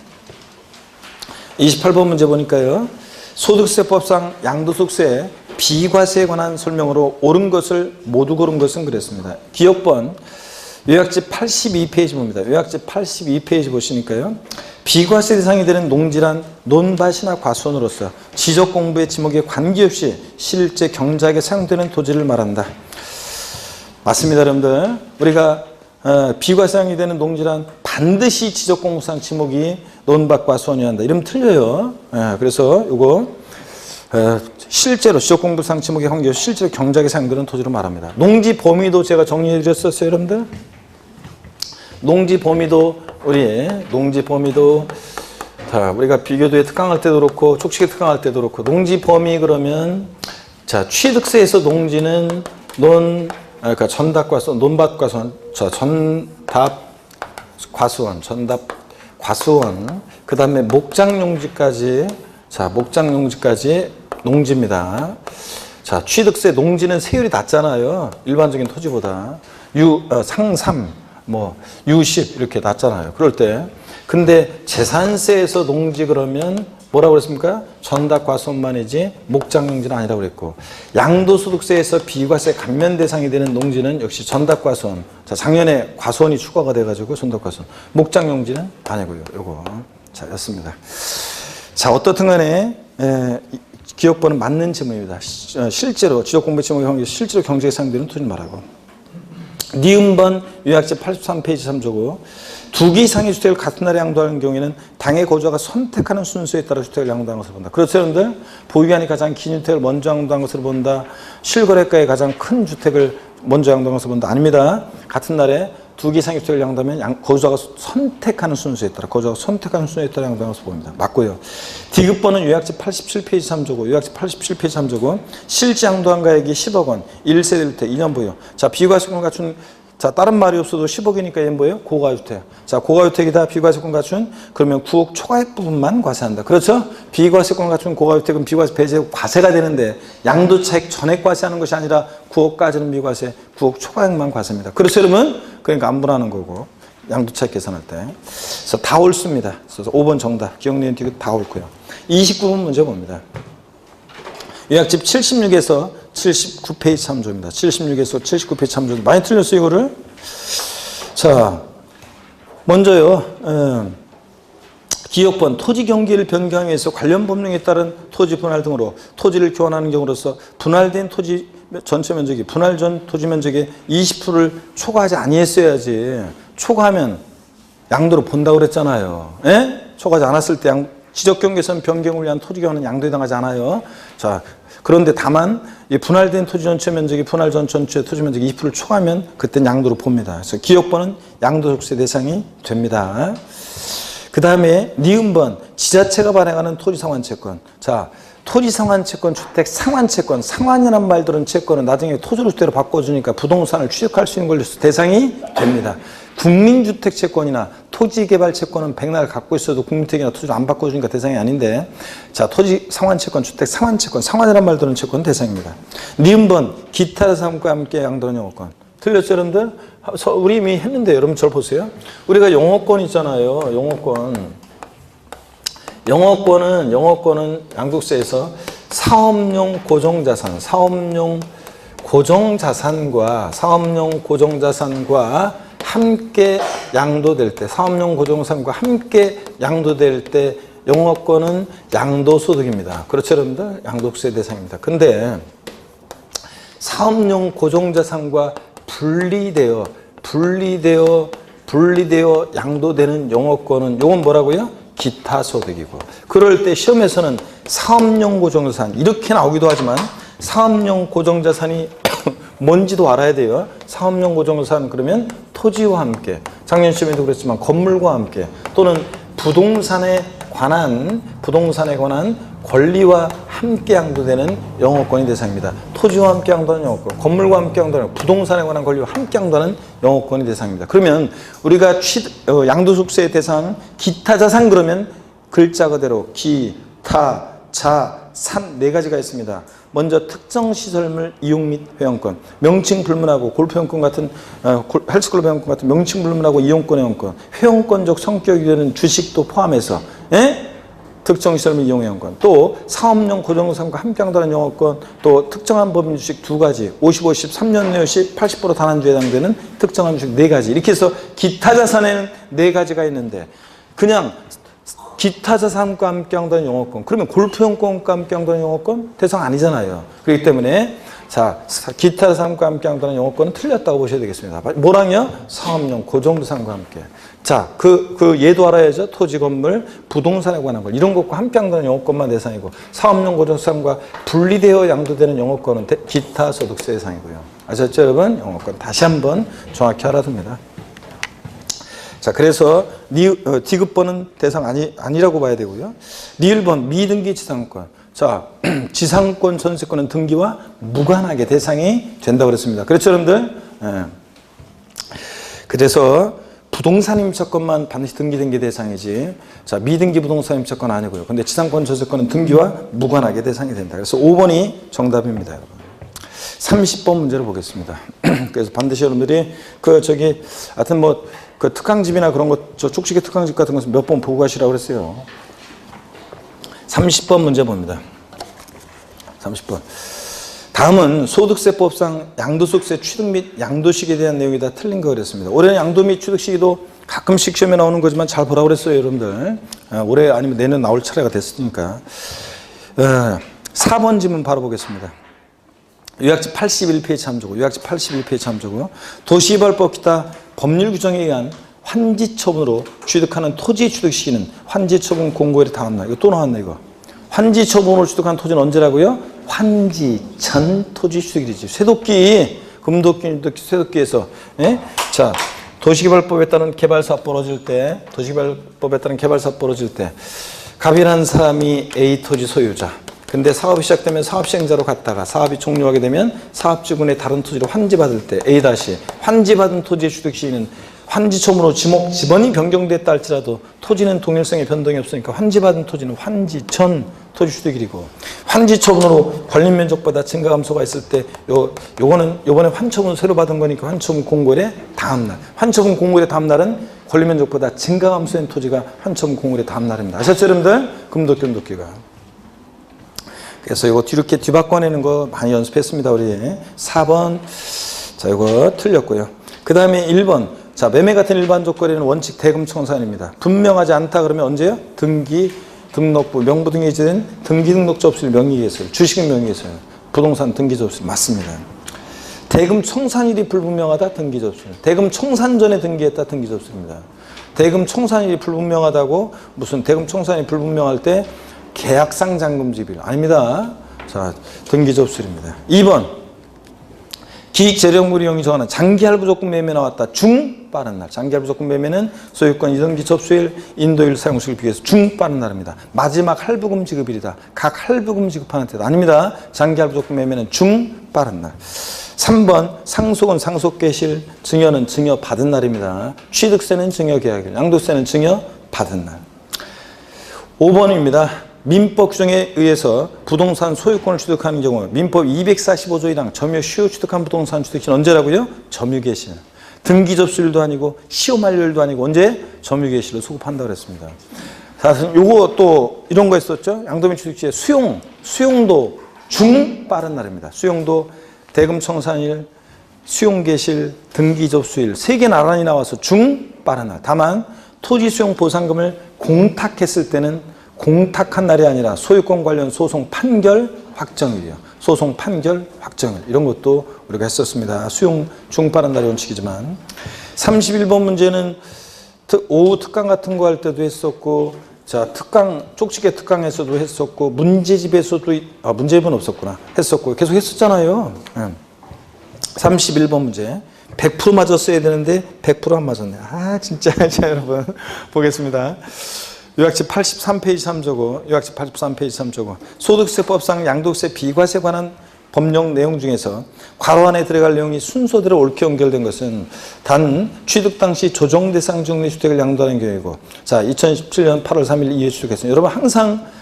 S1: 28번 문제 보니까요. 소득세법상 양도소득세 비과세에 관한 설명으로 옳은 것을 모두 고른 것은 그랬습니다. 기억번 요약집 82페이지 봅니다. 요약집 82페이지 보시니까요. 비과세 대상이 되는 농지란 논밭이나 과수원으로서 지적공부의 지목에 관계없이 실제 경작에 사용되는 토지를 말한다. 맞습니다, 여러분들. 우리가 비과세상이 되는 농지란 반드시 지적공부상 지목이 논밭 과수원이어야 한다. 이러면 틀려요. 그래서 이거 실제로 지적공부상 지목에 관계없이 실제로 경작에 사용되는 토지를 말합니다. 농지 범위도 제가 정리해 드렸었어요, 여러분들. 농지 범위도 자, 우리가 비교도에 특강할 때도 그렇고 촉칙에 특강할 때도 그렇고 농지 범위 그러면 자, 취득세에서 농지는 그러니까 전답과수원, 논밭과수원, 전답과수원, 그 다음에 목장용지까지, 자, 목장용지까지 농지입니다. 자, 취득세 농지는 세율이 낮잖아요. 일반적인 토지보다. 상삼, U10 이렇게 낮잖아요. 그럴 때. 근데 재산세에서 농지 그러면 뭐라고 그랬습니까? 전답과수원만이지 목장용지는 아니라고 그랬고, 양도소득세에서 비과세 감면 대상이 되는 농지는 역시 전답과수원. 자, 작년에 과수원이 추가가 돼가지고 전답과수원. 목장용지는 아니고요. 요거. 자, 였습니다. 자, 어떻든 간에 기억번은 맞는 지문입니다. 실제로 지적공부 지목에 관계해서 실제로 경제에 사용되는 토지를 말하고. 니은번 요약집 83페이지 3조고 2개 이상의 주택을 같은 날에 양도하는 경우에는 당의 거주자가 선택하는 순서에 따라 주택을 양도하는 것을 본다. 그렇죠, 여러분들? 보유기한이 가장 긴 주택을 먼저 양도한 것을 본다. 실거래가의 가장 큰 주택을 먼저 양도한 것을 본다. 아닙니다. 같은 날에 2개 이상의 주택을 양도하면 거주자가 선택하는 순서에 따라 양도하는 것을 보입니다. 맞고요. 디귿번은 요약집 87페이지 3조고 요약집 87페이지 3조고 실제 양도한 가액이 10억 원, 1세대 주택, 2년 보유. 자, 비과세권 갖춘, 자, 다른 말이 없어도 10억이니까 얘는 뭐예요? 고가주택. 자, 고가주택이다 비과세권 갖춘, 그러면 9억 초과액 부분만 과세한다. 그렇죠? 비과세권 갖춘 고가주택은 비과세 배제 과세가 되는데 양도차익 전액 과세하는 것이 아니라 9억까지는 비과세, 9억 초과액만 과세입니다. 그렇죠, 여러분? 그러니까 안 분하는 거고, 양도차익 계산할 때. 그래서 다 옳습니다. 그래서 5번 정답, 기억니은 디귿 다 옳고요. 29번 문제 봅니다. 요약집 76에서 79페이지 참조입니다. 76에서 79페이지 참조. 많이 틀렸어요, 이거를. 자, 먼저요. 기역번 토지 경계를 변경하기 위해서 관련 법령에 따른 토지 분할 등으로 토지를 교환하는 경우로서 분할된 토지 전체 면적이 분할 전 토지 면적의 20%를 초과하지 아니했어야지. 초과하면 양도로 본다고 그랬잖아요. 예? 초과하지 않았을 때 지적 경계선 변경을 위한 토지 교환은 양도에 해당하지 않아요. 자, 그런데 다만 이 분할된 토지 전체 면적이 분할 전 전체 토지 면적이 20%를 초과하면 그때 양도로 봅니다. 그래서 기역번은 양도족세 대상이 됩니다. 그 다음에 니은번 지자체가 발행하는 토지상환채권. 자, 토지상환채권, 주택상환채권, 상환이란 말 들은 채권은 나중에 토지주택으로 바꿔주니까 부동산을 취득할 수 있는 권리 대상이 됩니다. 국민주택채권이나 토지개발채권은 백날 갖고 있어도 국민주택이나 토지를 안 바꿔주니까 대상이 아닌데, 자, 토지상환채권, 주택상환채권, 상환이란 말 들은 채권은 대상입니다. 니은번 기타 사항과 함께 양도는 영어권. 틀렸죠, 여러분들? 우리 이미 했는데, 여러분 저를 보세요. 우리가 영어권 있잖아요. 영어권은 양도세에서 사업용 고정자산과 함께 양도될 때, 사업용 고정자산과 함께 양도될 때 영어권은 양도소득입니다. 그렇죠, 여러분들? 양도세 대상입니다. 근데 사업용 고정자산과 분리되어 양도되는 영어권은 요건 뭐라고요? 기타 소득이고. 그럴 때 시험에서는 사업용 고정자산 이렇게 나오기도 하지만 사업용 고정자산이 뭔지도 알아야 돼요. 사업용 고정자산 그러면 토지와 함께, 작년 시험에도 그랬지만 건물과 함께 또는 부동산에 관한 권리와 함께 양도되는 영어권이 대상입니다. 토지와 함께 양도하는 영어권, 건물과 함께 양도하는, 부동산에 관한 권리와 함께 양도하는 영어권이 대상입니다. 그러면 우리가 양도소득세 대상 기타 자산 그러면 글자 그대로 기타, 자, 산 네 가지가 있습니다. 먼저 특정 시설물 이용 및 회원권, 명칭 불문하고 골프회원권 같은 헬스클럽 회원권 같은 명칭 불문하고 이용권 회원권, 회원권적 성격이 되는 주식도 포함해서 특정 시설물 이용 회원권, 또 사업용 고정자산과 함께 양도하는 영어권, 또 특정한 법인 주식 두 가지, 50, 3년 내에 80% 단한주에 해당되는 특정한 주식 네 가지, 이렇게 해서 기타 자산에는 네 가지가 있는데 그냥 기타 자산과 함께 양도하는 영어권, 그러면 골프용권과 함께 양도하는 영어권 대상 아니잖아요. 그렇기 때문에 자, 기타 자산과 함께 양도하는 영어권은 틀렸다고 보셔야 되겠습니다. 뭐랑요? 사업용 고정자산과 함께. 자, 그 예도 알아야죠. 토지, 건물, 부동산에 관한 것 이런 것과 함께 양도하는 영어권만 대상이고, 사업용 고정자산과 분리되어 양도되는 영어권은 기타 소득세 대상이고요. 아셨죠, 여러분? 영어권 다시 한번 정확히 알아둡니다. 자, 그래서 디귿번은 대상 아니라고 봐야 되고요. 니을번 미등기 지상권. 자, 지상권 전세권은 등기와 무관하게 대상이 된다고 그랬습니다. 그렇죠, 여러분들? 예. 그래서 부동산 임차권만 반드시 등기된 게 대상이지, 자, 미등기 부동산 임차권 아니고요. 근데 지상권 전세권은 등기와 무관하게 대상이 된다. 그래서 5번이 정답입니다, 여러분. 30번 문제를 보겠습니다. 그래서 반드시 여러분들이 하여튼 그 특강집이나 그런 것, 쪽지기 특강집 같은 것을 몇 번 보고 가시라고 그랬어요. 30번 문제 봅니다. 30번. 다음은 소득세법상 양도소득세 취득 및 양도시기에 대한 내용이 다 틀린 거 그랬습니다. 올해는 양도 및 취득 시기도 가끔씩 시험에 나오는 거지만 잘 보라고 그랬어요, 여러분들. 올해 아니면 내년 나올 차례가 됐으니까. 4번 지문 바로 보겠습니다. 요약집 81페이지 참조고, 도시개발법 기타 법률 규정에 의한 환지처분으로 취득하는 토지 취득 시기는 환지처분 공고일에 다음날. 이거 또 나왔네, 이거. 환지처분으로 취득한 토지는 언제라고요? 환지 전 토지 취득일이지. 쇠도끼, 금도끼, 쇠도끼에서. 예? 자, 도시개발법에 따른 개발사업 벌어질 때, 갑이라는 사람이 A 토지 소유자. 근데 사업이 시작되면 사업 시행자로 갔다가 사업이 종료하게 되면 사업주군의 다른 토지로 환지받을 때 A- 환지받은 토지의 취득 시기는 환지처분으로 지번이 변경됐다 할지라도 토지는 동일성의 변동이 없으니까 환지받은 토지는 환지 전 토지 취득일이고, 환지처분으로 권리면적보다 증가 감소가 있을 때 요번에 환처분 새로 받은 거니까 환처분 공고일의 다음날, 환처분 공고일의 다음날은 권리면적보다 증가 감소된 토지가 환처분 공고일의 다음날입니다. 아셨죠, 여러분들? 금도끼가. 그래서 이거 이렇게 뒤바꿔내는 거 많이 연습했습니다, 우리. 4번. 자, 이거 틀렸고요. 그 다음에 1번. 자, 매매 같은 일반적 거래는 원칙 대금 청산입니다. 분명하지 않다 그러면 언제요? 등기, 등록부, 명부 등에 제된 등기 등록 접수일 명의계설, 주식은 명의계설, 부동산 등기 접수일 맞습니다. 대금 청산일이 불분명하다 등기 접수일. 대금 청산 전에 등기했다 등기 접수입니다. 대금 청산일이 불분명하다고 무슨 대금 청산이 불분명할 때 계약상 잔금지비일 아닙니다. 자, 등기 접수일입니다. 2번. 기익재정물이용이 정하는 장기할부 조건 매매 나왔다. 중 빠른 날. 장기할부 조건 매매는 소유권 이등기 접수일, 인도일 사용식을 비교해서 중 빠른 날입니다. 마지막 할부금 지급일이다. 각 할부금 지급하는 때다. 아닙니다. 장기할부 조건 매매는 중 빠른 날. 3번 상속은 상속개실, 증여는 증여 받은 날입니다. 취득세는 증여 계약일, 양도세는 증여 받은 날. 5번입니다. 민법 규정에 의해서 부동산 소유권을 취득하는 경우 민법 245조 1항 점유 시효 취득한 부동산 취득시는 언제라고요? 점유개시. 등기 접수일도 아니고 시효 만료일도 아니고 언제? 점유개시를 소급한다고 그랬습니다. 사실 요거 또 이런 거 있었죠? 양도민 취득시에 수용도 중 빠른 날입니다. 수용도 대금 청산일, 수용개실, 등기 접수일 3개 나란히 나와서 중 빠른 날. 다만 토지 수용 보상금을 공탁했을 때는 공탁한 날이 아니라 소유권 관련 소송 판결 확정일이요. 소송 판결 확정일. 이런 것도 우리가 했었습니다. 수용 중빠른 날이 원칙이지만. 31번 문제는 오후 특강 같은 거 할 때도 했었고, 자, 특강, 쪽지게 특강에서도 했었고, 문제집에서도, 문제집은 없었구나. 했었고, 계속 했었잖아요. 31번 문제. 100% 맞았어야 되는데 100% 안 맞았네. 진짜. 자, 여러분. 보겠습니다. 요약집 83페이지 3조고, 요약집 83페이지 3조고, 소득세법상 양도세 비과세에 관한 법령 내용 중에서 괄호 안에 들어갈 내용이 순서대로 옳게 연결된 것은 단 취득 당시 조정 대상 지역내 주택을 양도하는 경우이고, 자, 2017년 8월 3일 이후에 취득했습니다. 여러분 항상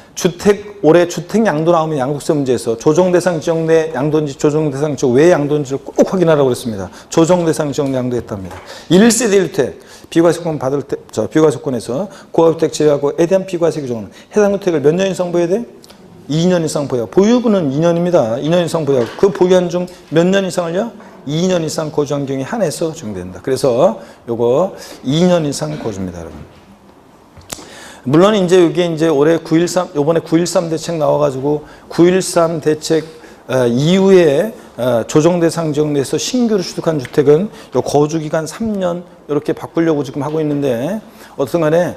S1: 올해 주택 양도 나오면 양도세 문제에서 조정 대상 지역 내 양도인지 조정 대상 지역 외 양도인지를 꼭 확인하라고 그랬습니다. 조정 대상 지역 내 양도했답니다. 1세대 1주택 비과세권 받을 때, 비과세권에서 고가주택 제외하고에 대한 비과세 규정은 해당 주택을 몇 년 이상 보여야 돼? 2년 이상 보유하고, 보유구는 2년입니다. 2년 이상 보유하고, 그 보유한 중 몇 년 이상을요? 2년 이상 거주한 경우에 한해서 적용된다. 그래서 요거 2년 이상 거주입니다, 여러분. 물론 이제 이게 이제 올해 9.13, 요번에 9.13 대책 나와가지고 9.13 대책 이후에 조정 대상 지역 내에서 신규로 취득한 주택은 거주 기간 3년 이렇게 바꾸려고 지금 하고 있는데, 어떤 간에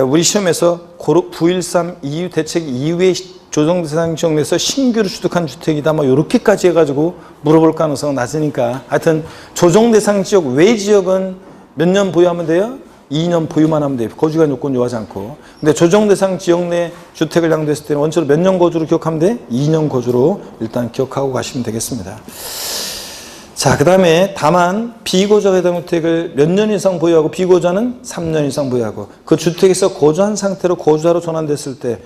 S1: 우리 시험에서 9.13 이후 대책 이후에 조정 대상 지역 내에서 신규로 취득한 주택이다 뭐 이렇게까지 해가지고 물어볼 가능성은 낮으니까, 하여튼 조정 대상 지역 외 지역은 몇 년 보유하면 돼요? 2년 보유만 하면 돼요. 거주기간 요건 요하지 않고. 근데 조정 대상 지역 내 주택을 양도했을 때는 원칙으로 몇 년 거주로 기억하면 돼? 2년 거주로 일단 기억하고 가시면 되겠습니다. 자, 그 다음에 다만 비거주가 해당 주택을 몇 년 이상 보유하고 비거주자는 3년 이상 보유하고, 그 주택에서 거주한 상태로 거주자로 전환됐을 때,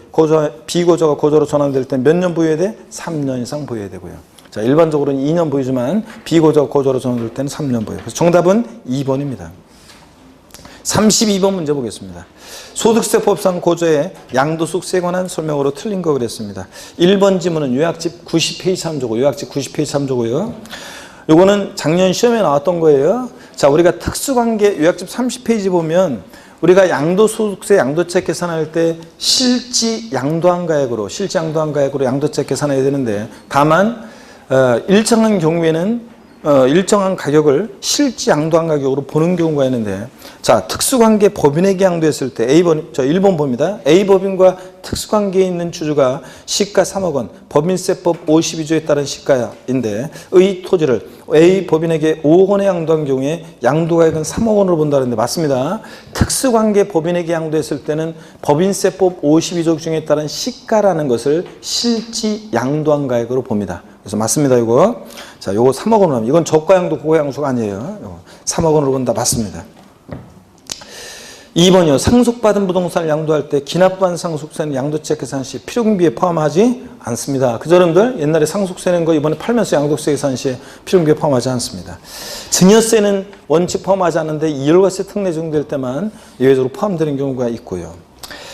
S1: 비거주자가 거주자로 전환될 때 몇 년 보유해야 돼? 3년 이상 보유해야 되고요. 자, 일반적으로는 2년 보유지만 비거주자가 거주자로 전환될 때는 3년 보유. 그래서 정답은 2번입니다. 32번 문제 보겠습니다. 소득세법상 고조의 양도소득세에 관한 설명으로 틀린 거 그랬습니다. 1번 지문은 요약집 90페이지 3조고, 요약집 90페이지 3조고요. 요거는 작년 시험에 나왔던 거예요. 자, 우리가 특수관계 요약집 30페이지 보면 우리가 양도소득세 양도책 계산할 때 실지 양도한 가액으로 양도책 계산해야 되는데, 다만 일정한 경우에는 일정한 가격을 실지 양도한 가격으로 보는 경우가 있는데, 자, 특수관계 법인에게 양도했을 때 A법, 1번 봅니다. A법인과 특수관계에 있는 주주가 시가 3억 원, 법인세법 52조에 따른 시가인데 의 토지를 A법인에게 5억 원에 양도한 경우에 양도가액은 3억 원으로 본다는데 맞습니다. 특수관계 법인에게 양도했을 때는 법인세법 52조 규정에 따른 시가라는 것을 실지 양도한 가액으로 봅니다. 그래서 맞습니다, 이거. 자, 요거 3억 원으로 하면, 이건 저가양도 고가양수가 아니에요. 요거 3억 원으로 본다. 맞습니다. 2번이요. 상속받은 부동산을 양도할 때 기납한 상속세는 양도책 계산 시 필요금비에 포함하지 않습니다. 그죠, 여러분들? 옛날에 상속세 낸 거 이번에 팔면서 양도세 계산 시에 필요금비에 포함하지 않습니다. 증여세는 원칙 포함하지 않는데 이율과세 특례 적용될 때만 예외적으로 포함되는 경우가 있고요.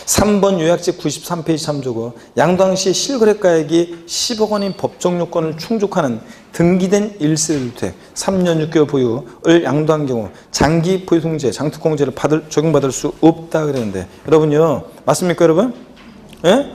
S1: 3번 요약집 93페이지 참조고 양도항시 실거래가액이 10억 원인 법정 요건을 충족하는 등기된 1세대주택 3년 6개월 보유를 양도한 경우 장기 보유공제, 장특공제를 적용받을 수 없다 그랬는데 여러분요 맞습니까 여러분? 예?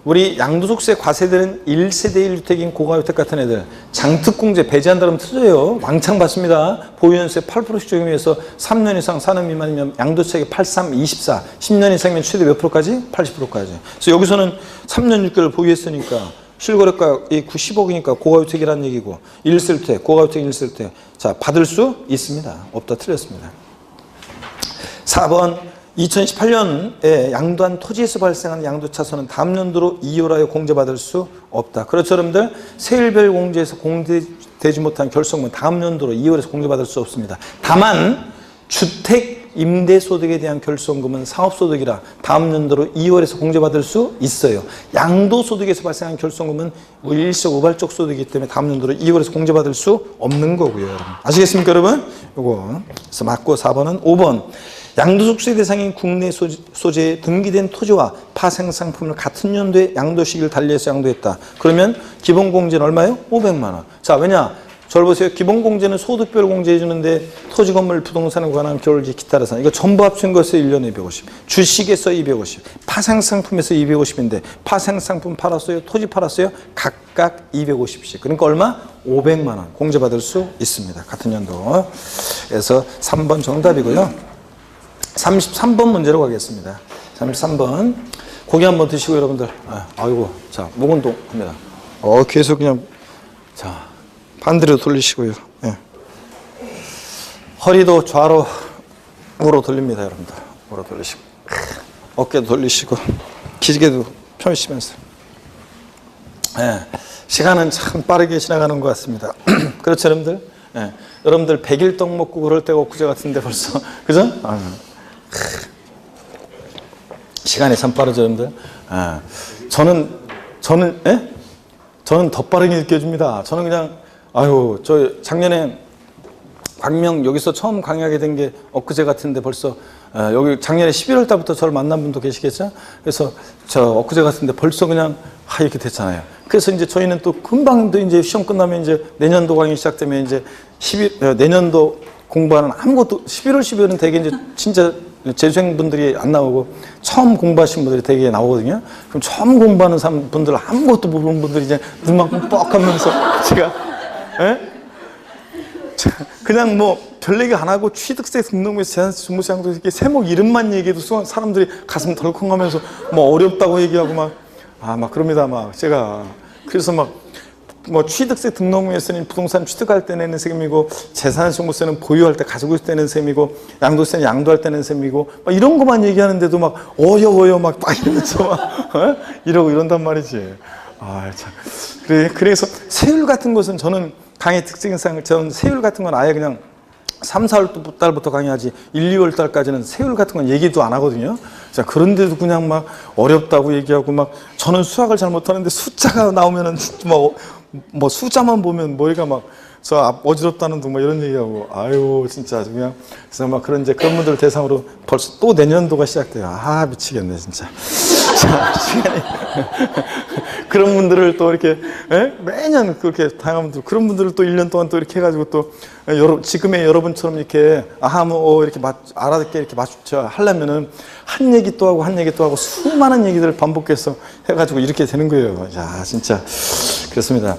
S1: 우리 양도소득세 과세되는 1세대 1주택인 고가주택 같은 애들 장특공제 배제한다 그러면 틀려요. 왕창 받습니다. 보유연수에 8%씩 적용해서 3년 이상 4년 미만이면 양도세액이 83, 24 10년 이상이면 최대 몇 프로까지? 80%까지. 그래서 여기서는 3년 6개월 보유했으니까 실거래가이 90억이니까 고가주택이라는 얘기고 1세대 고가주택 1세대 자 받을 수 있습니다. 없다 틀렸습니다. 4번 2018년에 양도한 토지에서 발생한 양도차손은 다음 연도로 이율하여 공제받을 수 없다. 그렇죠 여러분들? 세율별 공제에서 공제되지 못한 결성은 다음 연도로 이율해서 공제받을 수 없습니다. 다만 주택 임대소득에 대한 결손금은 사업소득이라 다음 연도로 2월에서 공제받을 수 있어요. 양도소득에서 발생한 결손금은 일시적 우발적 소득이기 때문에 다음 연도로 2월에서 공제받을 수 없는 거고요. 여러분. 아시겠습니까 여러분? 요거 그래서 맞고 4번은 5번 양도소득세 대상인 국내 소재에 등기된 토지와 파생상품을 같은 연도에 양도 시기를 달리해서 양도했다. 그러면 기본공제는 얼마예요? 500만 원. 자 왜냐? 저를 보세요. 기본공제는 소득별 공제해 주는데 토지 건물 부동산에 관한 겨울기 기타라서 이거 전부 합친 것에서 1년에 250 주식에서 250 파생상품에서 250인데 파생상품 팔았어요? 토지 팔았어요? 각각 250씩 그러니까 얼마? 500만 원 공제받을 수 있습니다. 같은 연도. 그래서 3번 정답이고요. 33번 문제로 가겠습니다. 33번 고기 한번 드시고 여러분들 아이고 자 목운동 합니다. 계속 그냥 자 반대로 돌리시고요. 예. 허리도 좌로 우로 돌립니다 여러분들. 우로 돌리시고 어깨도 돌리시고 기지개도 펴시면서 예. 시간은 참 빠르게 지나가는 것 같습니다. 그렇죠 여러분들? 예. 여러분들 100일 떡 먹고 그럴 때가 엊그제 같은데 벌써 그죠? 시간이 참 빠르죠 여러분들. 저는 예? 저는 더 빠르게 느껴집니다. 저는 그냥 저 작년에 광명 여기서 처음 강의하게 된 게 엊그제 같은데 벌써 여기 작년에 11월 달부터 저를 만난 분도 계시겠죠? 그래서 저 엊그제 같은데 벌써 그냥 이렇게 됐잖아요. 그래서 이제 저희는 또 금방 또 이제 시험 끝나면 이제 내년도 강의 시작되면 이제 내년도 공부하는 아무것도 11월 12월은 되게 이제 진짜 재수생분들이 안 나오고 처음 공부하신 분들이 되게 나오거든요. 그럼 처음 공부하는 분들 아무것도 모르는 분들이 이제 눈만 뻑뻑하면서 제가 그냥 뭐 별 얘기 안 하고 취득세 등록에서 재산세 중부세 양도 이렇게 세목 이름만 얘기해도 사람들이 가슴 덜컹하면서 뭐 어렵다고 얘기하고 막 그럽니다. 막 제가 그래서 뭐 취득세 등록명세는 부동산 취득할 때 내는 세금이고 재산세 중부세는 보유할 때 가지고 있을 때 내는 셈이고 양도세는 양도할 때 내는 셈이고 막 이런 것만 얘기하는데도 막 어려워요 막 이러면서 이러고 이런단 말이지. 참. 그래서 세율 같은 것은 저는 강의 특징상 저는 세율 같은 건 아예 그냥 3, 4월 달부터 강의하지 1, 2월 달까지는 세율 같은 건 얘기도 안 하거든요. 자, 그런데도 그냥 막 어렵다고 얘기하고 저는 수학을 잘 못하는데 숫자가 나오면은 뭐 숫자만 보면 머리가 어지럽다는 둥 이런 얘기하고 진짜 그냥 그래서 그런 분들 대상으로 벌써 또 내년도가 시작돼요. 미치겠네 진짜. 자, 시간이 그런 분들을 또 이렇게 매년 그렇게 다양한 분들 그런 분들을 또 1년 동안 또 이렇게 해가지고 또 지금의 여러분처럼 이렇게 이렇게 알아듣게 이렇게 하려면은 한 얘기 또 하고 한 얘기 또 하고 수많은 얘기들을 반복해서 해가지고 이렇게 되는 거예요. 야 진짜 그렇습니다.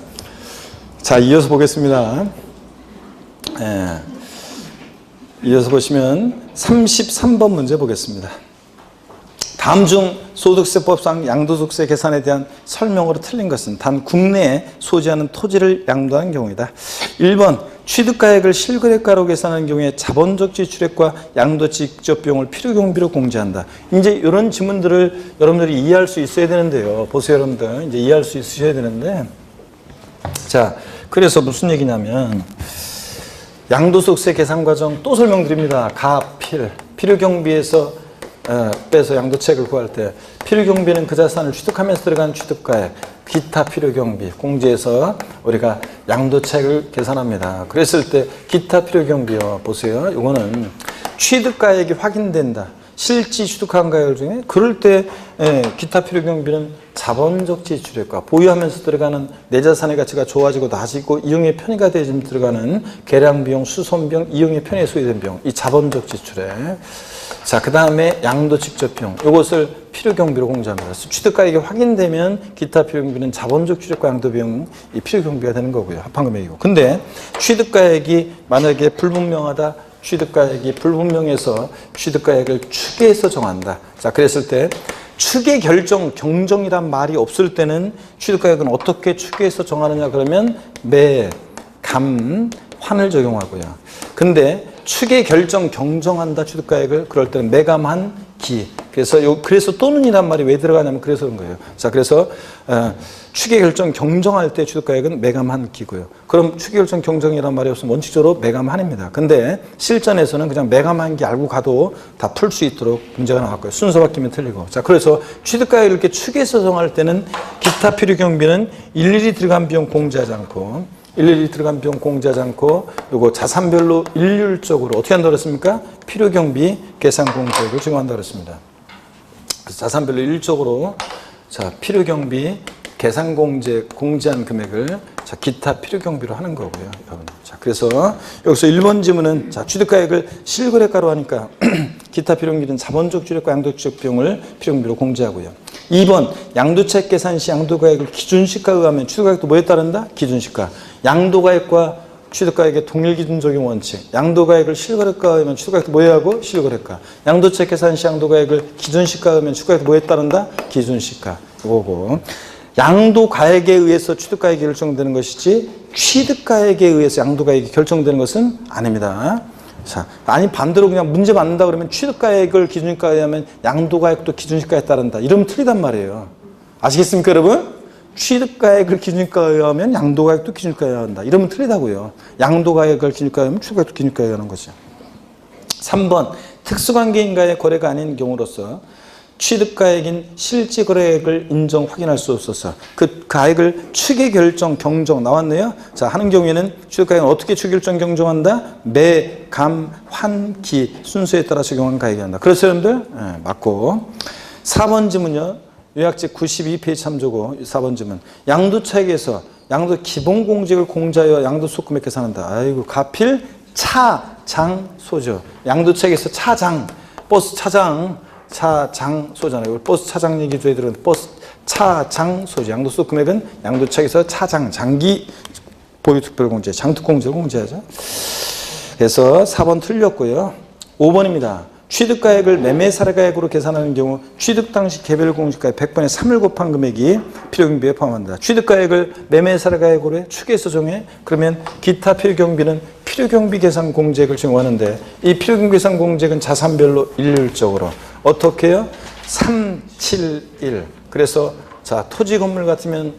S1: 자 이어서 보겠습니다. 이어서 보시면 33번 문제 보겠습니다. 다음 중 소득세법상 양도소득세 계산에 대한 설명으로 틀린 것은 단 국내에 소지하는 토지를 양도한 경우이다. 1번 취득가액을 실거래가로 계산하는 경우에 자본적 지출액과 양도 직접 비용을 필요경비로 공제한다. 이제 이런 지문들을 여러분들이 이해할 수 있어야 되는데요. 보세요 여러분들 이제 이해할 수 있으셔야 되는데 자 그래서 무슨 얘기냐면 양도소득세 계산 과정 또 설명드립니다. 필요경비에서 빼서 양도책을 구할 때 필요경비는 그 자산을 취득하면서 들어간 취득가액, 기타 필요경비 공제해서 우리가 양도책을 계산합니다. 그랬을 때 기타 필요경비요. 보세요. 이거는 취득가액이 확인된다. 실지 취득한 가액 중에 그럴 때 기타 필요 경비는 자본적 지출액과 보유하면서 들어가는 내 자산의 가치가 좋아지고 낮아지고 이용의 편의가 되면 들어가는 계량 비용, 수선 비용, 이용의 편의에 소요된 비용, 이 자본적 지출액. 자, 그 다음에 양도 직접 비용, 이것을 필요 경비로 공제합니다. 취득 가액이 확인되면 기타 필요 경비는 자본적 취득과 양도 비용, 이 필요 경비가 되는 거고요. 합한 금액이고. 근데 취득 가액이 만약에 불분명하다. 취득가액이 불분명해서 취득가액을 추계해서 정한다. 자, 그랬을 때 추계 결정, 경정이란 말이 없을 때는 취득가액은 어떻게 추계해서 정하느냐 그러면 매, 감, 환을 적용하고요. 근데 추계 결정, 경정한다 취득가액을 그럴 때는 매감한 기. 그래서 또는이란 말이 왜 들어가냐면 그래서 그런 거예요. 자, 그래서 추계 결정 경정할 때 취득가액은 매감한 기고요. 그럼 추계 결정 경정이란 말이 없으면 원칙적으로 매감한입니다. 근데 실전에서는 그냥 매감한 기 알고 가도 다 풀 수 있도록 문제가 나왔고요. 순서 바뀌면 틀리고. 자, 그래서 취득가액을 이렇게 추계해서 정할 때는 기타 필요 경비는 일일이 들어간 비용 공제하지 않고 요거 자산별로 일률적으로 어떻게 한다고 그랬습니까? 필요 경비 계산 공제액을 적용한다고 그랬습니다. 그래서 자산별로 일률적으로 자, 필요 경비 계산 공제한 금액을 자, 기타 필요 경비로 하는 거고요, 여러분. 자, 그래서 여기서 1번 지문은 자, 취득가액을 실거래가로 하니까 기타 필요 경비는 자본적 취득과 양도적 비용을 필요 경비로 공제하고요. 2번 양도책 계산 시 양도가액을 기준시가에 의하면 취득가액도 뭐에 따른다? 기준시가. 양도가액과 취득가액의 동일 기준 적용 원칙. 양도가액을 실거래가에 의하면 취득가액도 뭐에 하고? 실거래가. 양도책 계산 시 양도가액을 기준시가에 의하면 취득가액도 뭐에 따른다? 기준시가. 이거고. 양도가액에 의해서 취득가액이 결정되는 것이지 취득가액에 의해서 양도가액이 결정되는 것은 아닙니다. 자, 아니 반대로 그냥 문제 맞는다 그러면 취득가액을 기준시가에 하면 양도가액도 기준시가에 따른다. 이러면 틀리단 말이에요. 아시겠습니까, 여러분? 취득가액을 기준시가에 하면 양도가액도 기준시가에 한다. 이러면 틀리다고요. 양도가액을 기준시가에 하면 취득가액도 기준시가에 하는 거죠. 3번 특수관계인과의 거래가 아닌 경우로서 취득가액인 실질거래액을 인정 확인할 수 없어서 그 가액을 추계 결정 경정 나왔네요. 자, 하는 경우에는 취득가액은 어떻게 추계 결정 경정한다? 매, 감, 환, 기 순서에 따라 적용한 가액이 한다. 그래서 여러분들 맞고 4번 지문요. 요약집 92페이지 참조고 4번 지문 양도차익에서 양도 기본공제액을 공제하여 양도소 금액 계산한다. 아이고 가필 차, 장, 소죠. 양도차익에서 차장, 버스 차장 차장 소잖아요. 버스 차장 얘기 저희 들은 버스 차장 소지. 양도소 금액은 양도책에서 차장 장기 보유특별공제 장특공제를 공제하죠. 그래서 4번 틀렸고요. 5번입니다. 취득가액을 매매사례가액으로 계산하는 경우 취득 당시 개별 공시가의 100분의 3을 곱한 금액이 필요경비에 포함한다. 취득가액을 매매사례가액으로 해 추계해서 정해. 그러면 기타 필요경비는 필요경비 계산 공제액을 적용하는데 이 필요경비 계산 공제액은 자산별로 일률적으로 어떻게 해요? 3, 7, 1. 그래서 자, 토지 건물 같으면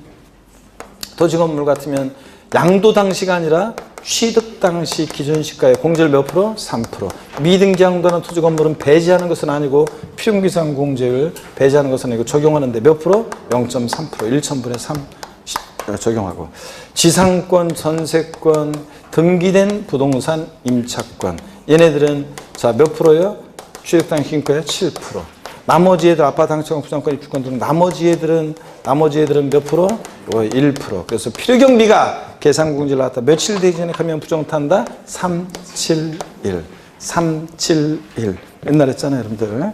S1: 양도 당시가 아니라 취득 당시 기준시가의 공제를 몇 프로? 3%. 미등기 양도하는 토지 건물은 배제하는 것은 아니고 필요경비상 공제를 배제하는 것은 아니고 적용하는데 몇 프로? 0.3%. 1,000분의 3 적용하고. 지상권, 전세권, 등기된 부동산 임차권. 얘네들은 자, 몇 프로요? 취득 당시 기준가의 7%. 나머지 애들 아파트 당첨 부정권 입주권 등 나머지 애들은 몇 프로? 1%. 그래서 필요경비가 계산공제를 나왔다. 며칠 되기 전에 가면 부정탄다? 371. 371. 옛날 했잖아요, 여러분들.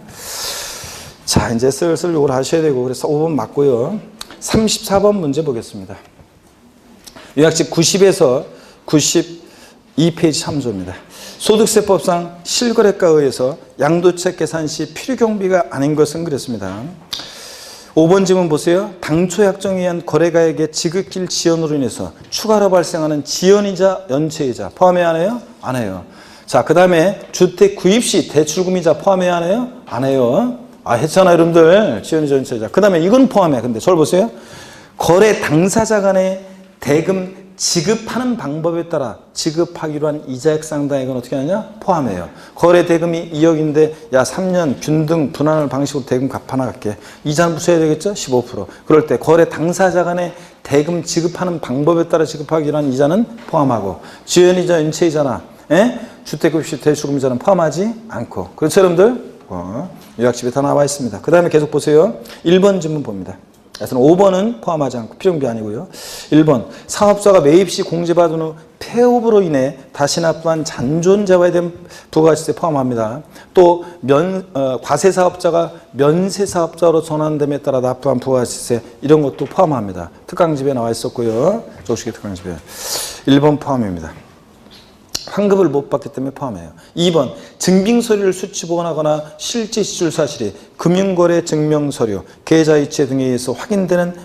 S1: 자, 이제 슬슬 이걸 하셔야 되고, 그래서 5번 맞고요. 34번 문제 보겠습니다. 요약집 90에서 92페이지 참조입니다. 소득세법상 실거래가에 의해서 양도책 계산 시 필요경비가 아닌 것은 그랬습니다. 5번 지문 보세요. 당초 약정에 의한 거래가액의 지급길 지연으로 인해서 추가로 발생하는 지연이자 연체이자 포함해야 하나요? 안 해요. 자, 그 다음에 주택 구입 시 대출금이자 포함해야 하나요? 안 해요. 아, 했잖아요, 여러분들. 지연이자 연체이자. 그 다음에 이건 포함해. 근데 저를 보세요. 거래 당사자 간의 대금 지급하는 방법에 따라 지급하기로 한 이자액 상당액은 어떻게 하느냐? 포함해요. 거래 대금이 2억인데 야 3년 균등 분할 방식으로 대금 갚아나갈게. 이자는 붙여야 되겠죠? 15%. 그럴 때 거래 당사자 간의 대금 지급하는 방법에 따라 지급하기로 한 이자는 포함하고 지연이자 연체이자나 주택급시 대출금이자는 포함하지 않고. 그렇죠, 여러분들? 조건. 요약집에 다 나와 있습니다. 그 다음에 계속 보세요. 1번 질문 봅니다. 그래서 5번은 포함하지 않고 필요경비 아니고요. 1번 사업자가 매입 시 공제받은 후 폐업으로 인해 다시 납부한 잔존재화에 대한 부가가치세 포함합니다. 또 과세사업자가 면세사업자로 전환됨에 따라 납부한 부가가치세 이런 것도 포함합니다. 특강집에 나와 있었고요. 조식의 특강집에 1번 포함입니다. 환급을 못 받기 때문에 포함해요. 2번 증빙서류를 수치 보관하거나 실제 지출 사실이 금융거래 증명서류, 계좌이체 등에 의해서 확인되는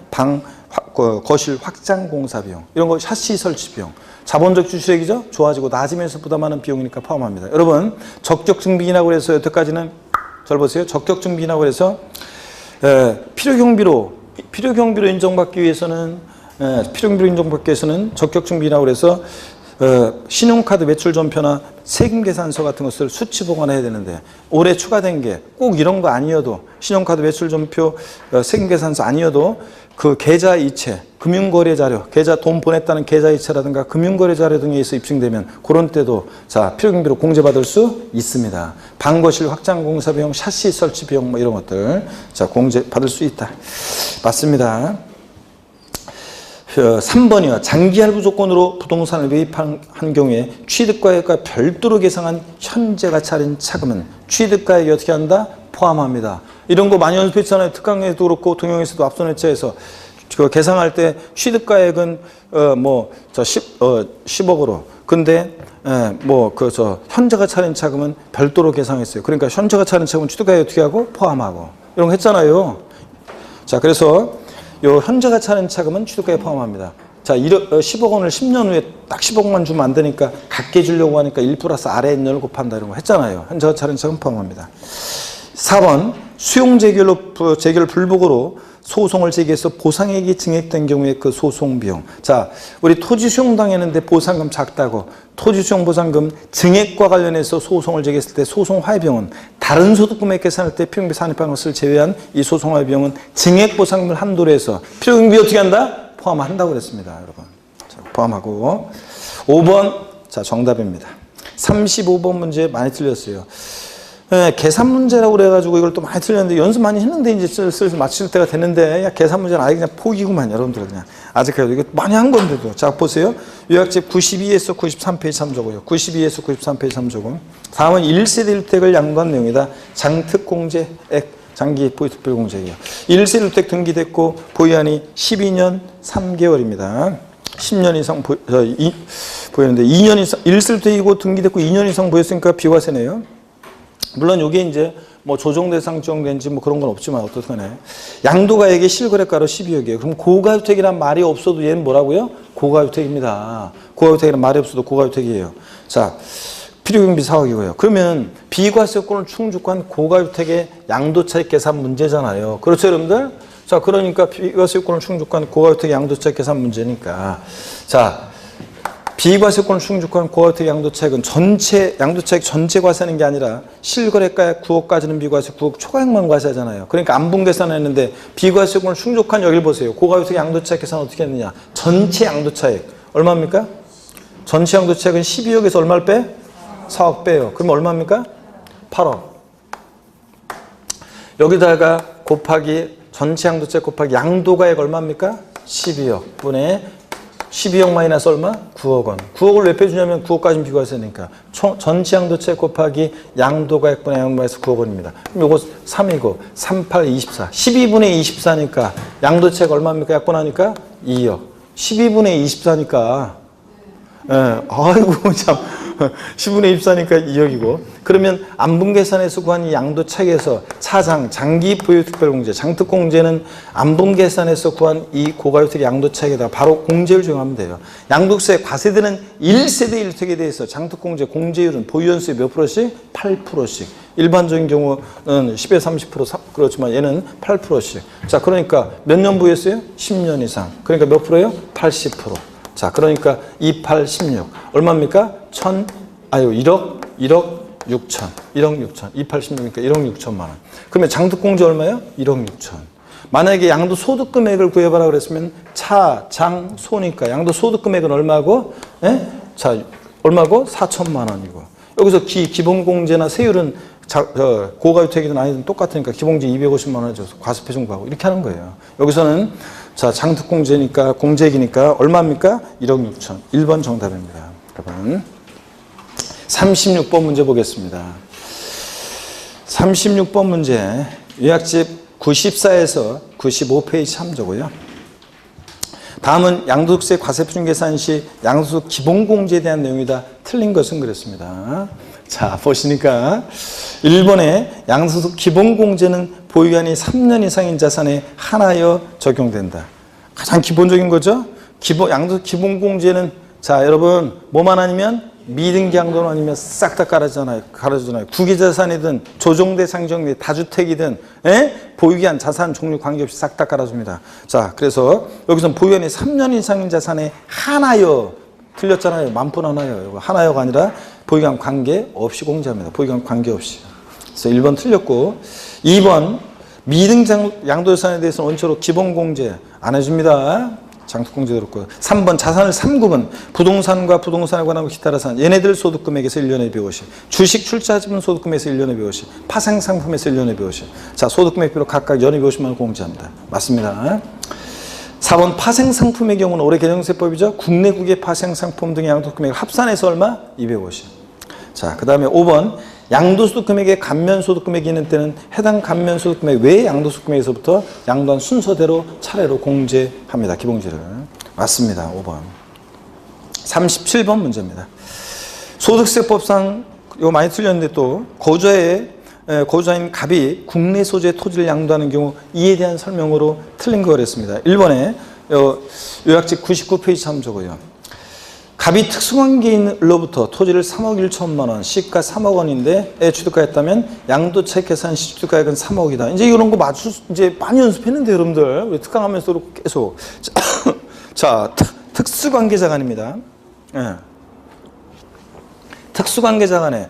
S1: 거실 확장 공사 비용, 이런 거 샤시 설치 비용, 자본적 주식이죠. 좋아지고 낮으면서 부담하는 비용이니까 포함합니다. 여러분 적격 증빙이라고 해서 여태까지는 잘 보세요. 적격 증빙이라고 해서 필요경비로 인정받기 위해서는 적격 증빙이라고 해서 신용카드 매출 전표나 세금 계산서 같은 것을 수치 보관해야 되는데 올해 추가된 게 꼭 이런 거 아니어도 신용카드 매출 전표, 세금 계산서 아니어도 그 계좌 이체, 금융거래 자료, 계좌 돈 보냈다는 계좌 이체라든가 금융거래 자료 등에 의해서 입증되면 그런 때도 자 필요경비로 공제받을 수 있습니다. 방거실 확장 공사 비용, 샤시 설치 비용 뭐 이런 것들 자 공제받을 수 있다. 맞습니다. 3번이요. 장기 할부 조건으로 부동산을 매입한 경우에 취득가액과 별도로 계상한 현재가치 할인 차금은 취득가액이 어떻게 한다? 포함합니다. 이런 거 많이 연습했잖아요. 특강에도 그렇고 동영에서도 앞선 회차에서 계상할 때 취득가액은 10억으로 근데 현재가치 할인 차금은 별도로 계상했어요. 그러니까 현재가치 할인 차금은 취득가액 어떻게 하고 포함하고 이런 거 했잖아요. 자 그래서 요 현재가치 할인 차금은 취득가에 포함합니다. 자, 10억 원을 10년 후에 딱 10억만 주면 안 되니까 갖게 주려고 하니까 1 플러스 아래 N을 곱한다 이런 거 했잖아요. 현재가치 할인 차금 포함합니다. 4번 수용 재결 불복으로 소송을 제기해서 보상액이 증액된 경우에 그 소송 비용. 자, 우리 토지 수용 당했는데 보상금 작다고 토지 수용 보상금 증액과 관련해서 소송을 제기했을 때 소송 화해 비용은 다른 소득 금액 계산할 때 필요경비 산입한 것을 제외한 이 소송 화해 비용은 증액 보상금을 한도로 해서 필요경비 어떻게 한다? 포함한다고 그랬습니다, 여러분. 자, 포함하고 5번 자 정답입니다. 35번 문제 많이 틀렸어요. 계산 문제라고 그래가지고 이걸 또 많이 틀렸는데 연습 많이 했는데 이제 슬슬 맞출 때가 됐는데 야, 계산 문제는 아예 그냥 포기구만 여러분들 그냥 아직까지 이거 많이 한 건데도 자 보세요. 요약집 92에서 93페이지 참조고요. 92에서 93페이지 참조고 다음은 1세대 1택을 양도한 내용이다. 장특공제액 장기 보유특별공제예요. 1세대 1택 등기됐고 보유한이 12년 3개월입니다. 10년 이상 보였는데 2년 이상 1세대이고 등기됐고 2년 이상 보였으니까 비과세네요. 물론 이게 이제 뭐 조정 대상 지정된지 뭐 그런 건 없지만 어떻거나 양도가액의 실거래가로 12억이에요. 그럼 고가주택이란 말이 없어도 얘는 뭐라고요? 고가주택입니다. 고가주택이란 말이 없어도 고가주택이에요. 자, 필요경비 4억이고요. 그러면 비과세권을 충족한 고가주택의 양도차익 계산 문제잖아요. 그렇죠, 여러분들? 자, 그러니까 비과세권을 충족한 고가주택의 양도차익 계산 문제니까 자. 비과세권을 충족한 고가주택 양도차익은 양도차익 전체 과세하는 게 아니라 실거래가액 9억까지는 비과세, 9억 초과액만 과세하잖아요. 그러니까 안분 계산했는데 비과세권을 충족한 여기를 보세요. 고가주택 양도차익 계산 어떻게 했느냐. 전체 양도차익 얼마입니까? 전체 양도차익은 12억에서 얼마를 빼? 4억 빼요. 그러면 얼마입니까? 8억. 여기다가 곱하기 전체 양도차익 곱하기 양도가액 얼마입니까? 12억 분의 12억 마이너스 얼마? 9억 원. 9억을 왜 빼주냐면 9억까지는 비과세니까. 전체 양도차익 곱하기 양도가액분의 양도가액에서 9억 원입니다. 그럼 요거 3이고 3, 8, 24. 12분의 24니까 양도차익 얼마입니까? 약분하니까 2억. 12분의 24니까 아이고 참 10분의 24니까 2억이고 그러면 안분계산에서 구한 이 양도차익에서 차장 장기 보유특별공제 장특공제는 안분계산에서 구한 이 고가주택 양도차익에다 바로 공제를 적용하면 돼요. 양도세 과세되는 1세대 1택에 대해서 장특공제 공제율은 보유연수의 몇 프로씩? 8%씩. 일반적인 경우는 10에서 30% 그렇지만 얘는 8%씩. 자, 그러니까 몇 년 보유했어요? 10년 이상. 그러니까 몇 프로예요? 80%. 자, 그러니까 28, 16. 얼마입니까? 1억 6천. 1억 6천. 28, 16이니까 1억 6천만 원. 그러면 장특공제 얼마예요? 1억 6천. 만약에 양도소득금액을 구해봐라 그랬으면 차, 장, 소니까 양도소득금액은 얼마고? 예? 자, 얼마고? 4천만 원이고. 여기서 기본공제나 세율은 고가주택이든 아니든 똑같으니까 기본공제 250만 원 줘서 과세표 청구하고 이렇게 하는 거예요. 여기서는 자, 장특공제니까 공제액이니까 얼마입니까? 1억 6천. 1번 정답입니다. 여러분. 36번 문제 보겠습니다. 36번 문제 요약집 94에서 95페이지 참조고요. 다음은 양도소득세 과세표준 계산 시 양도소득 기본공제에 대한 내용이 다 틀린 것은 그랬습니다. 자, 보시니까 1번에 양도소득 기본공제는 보유기간이 3년 이상인 자산에 한하여 적용된다. 가장 기본적인 거죠. 양도소득 기본공제는 자, 여러분 뭐만 아니면 미등기 양도는 아니면 싹 다 깔아주잖아요. 구기자산이든 조정대상정비 다주택이든 보유기한 자산 종류 관계없이 싹 다 깔아줍니다. 자, 그래서 여기서 보유기간이 3년 이상인 자산에 한하여 틀렸잖아요. 만분 하나요. 하나여가 아니라 보유기간 관계없이 공제합니다. 보유기간 관계없이. 그래서 1번 틀렸고 2번 미등 양도자산에 대해서는 원칙으로 기본공제 안 해줍니다. 장특공제 들었고요. 3번 자산을 3급은 부동산과 부동산에 관한 기타 자산 얘네들 소득금액에서 1년에 250 주식 출자지분 소득금액에서 1년에 250 파생상품에서 1년에 250 자, 소득금액별로 각각 연에 250만 원 공제합니다. 맞습니다. 4번 파생상품의 경우는 올해 개정세법이죠. 국내국의 파생상품 등의 양도소득금액을 합산해서 얼마? 250. 자, 그 다음에 5번 양도소득금액에 감면소득금액이 있는 때는 해당 감면소득금액 외의 양도소득금액에서부터 양도한 순서대로 차례로 공제합니다. 기본공제를. 맞습니다. 5번. 37번 문제입니다. 소득세법상 이거 많이 틀렸는데 또 거주자인 갑이 국내 소재의 토지를 양도하는 경우 이에 대한 설명으로 틀린 거 그랬습니다. 1번에 요약집 99페이지 참조고요. 갑이 특수관계인으로부터 토지를 3억 1천만 원, 시가 3억 원인데 취득가했다면 양도채 계산 시 취득가액은 3억이다. 이제 이런 거 이제 많이 연습했는데 여러분들 우리 특강하면서 계속 자, 특수관계자간입니다. 예. 특수관계자간에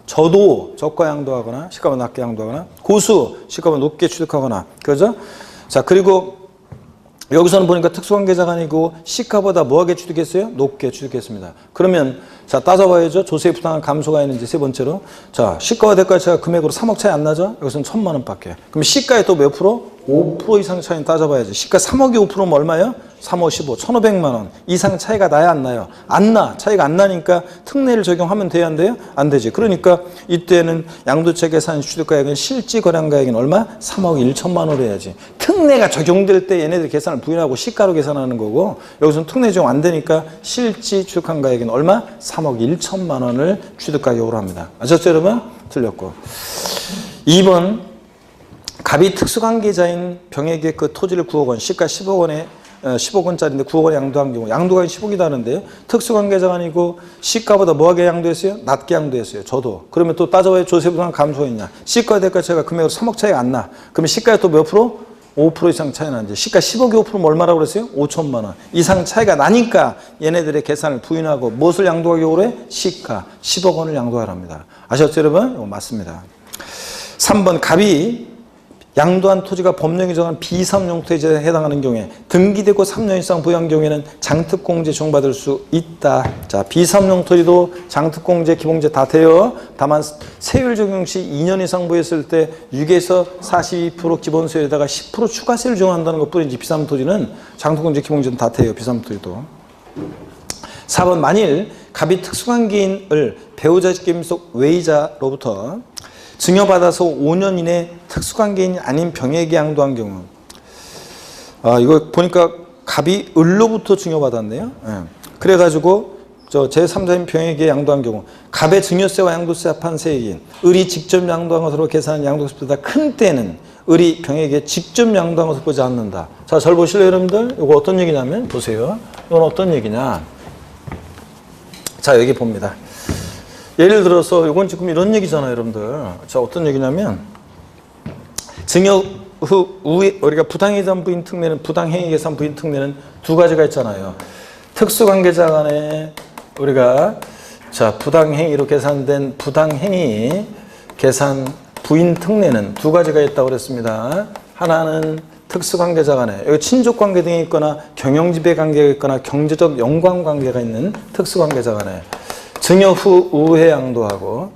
S1: 저도 저가 양도하거나 시가보다 낮게 양도하거나 고수 시가보다 높게 취득하거나 그죠? 자, 그리고 여기서는 보니까 특수관계자간이고 시가보다 뭐하게 취득했어요? 높게 취득했습니다. 그러면 자, 따져봐야죠. 조세 부당한 감소가 있는지 세 번째로 자, 시가와 대가차가 금액으로 3억 차이 안 나죠? 여기서는 1,000만 원밖에. 그럼 시가에 또 몇 프로? 5% 이상 차이는 따져봐야지. 시가 3억이 5%면 얼마예요? 3억 15, 1,500만 원 이상 차이가 나야 안 나요? 안 나. 차이가 안 나니까 특례를 적용하면 돼야 안 돼요? 안 되지. 그러니까 이때는 양도채 계산 취득가액은 실지 거래가액은 얼마? 3억 1천만 원으로 해야지. 특례가 적용될 때 얘네들 계산을 부인하고 시가로 계산하는 거고 여기서는 특례 적용 안 되니까 실지 취득한 가액은 얼마? 3억 1천만 원을 취득가격으로 합니다. 아셨죠 여러분? 틀렸고 2번 갑이 특수관계자인 병에게 그 토지를 9억 원, 시가 10억 원에 10억 원짜리인데 9억 원에 양도한 경우 양도가 10억이다는데 특수관계자가 아니고 시가보다 뭐하게 양도했어요? 낮게 양도했어요. 저도. 그러면 또 따져봐야 조세부담 감소가 있냐? 시가 대가차가 금액으로 3억 차이가 안 나. 그러면 시가에 또 몇 프로? 5% 이상 차이 나는데 시가 10억에 5%면 얼마라고 그랬어요? 5천만 원 이상 차이가 나니까 얘네들의 계산을 부인하고 무엇을 양도하기로 해? 시가 10억 원을 양도하랍니다. 아셨죠 여러분? 이거 맞습니다. 3번 갑이 양도한 토지가 법령에 정한 비삼용토지에 해당하는 경우에 등기되고 3년 이상 보유한 경우에는 장특공제 적용받을 수 있다. 자, 비삼용토지도 장특공제, 기본공제 다 돼요. 다만 세율 적용 시 2년 이상 보유했을 때 6에서 42% 기본세율에다가 10% 추가세율 적용한다는 것뿐이지 비삼토지는 장특공제, 기본공제는 다 돼요. 비삼토지도. 4번 만일 갑이 특수관계인을 배우자 직계임속 외의자로부터 증여받아서 5년 이내 특수관계인이 아닌 병에게 양도한 경우 이거 보니까 갑이 을로부터 증여받았네요. 네. 그래가지고 제3자인 병에게 양도한 경우 갑의 증여세와 양도세 합한 세액인 을이 직접 양도한 것으로 계산한 양도세보다 큰 때는 을이 병에게 직접 양도한 것을 보지 않는다. 자, 잘 보실래요 여러분들? 이거 어떤 얘기냐면 보세요. 이건 어떤 얘기냐. 자, 여기 봅니다. 예를 들어서 이건 지금 이런 얘기잖아요 여러분들. 자, 어떤 얘기냐면 증여 후에 우리가 부당이전 부인 특례는 부당행위 계산 부인 특례는 두 가지가 있잖아요. 특수관계자 간에 우리가 자, 부당행위로 계산된 부당행위 계산 부인 특례는 두 가지가 있다고 그랬습니다. 하나는 특수관계자 간에 여기 친족관계 등이 있거나 경영지배 관계가 있거나 경제적 연관관계가 있는 특수관계자 간에 증여 후 우회 양도하고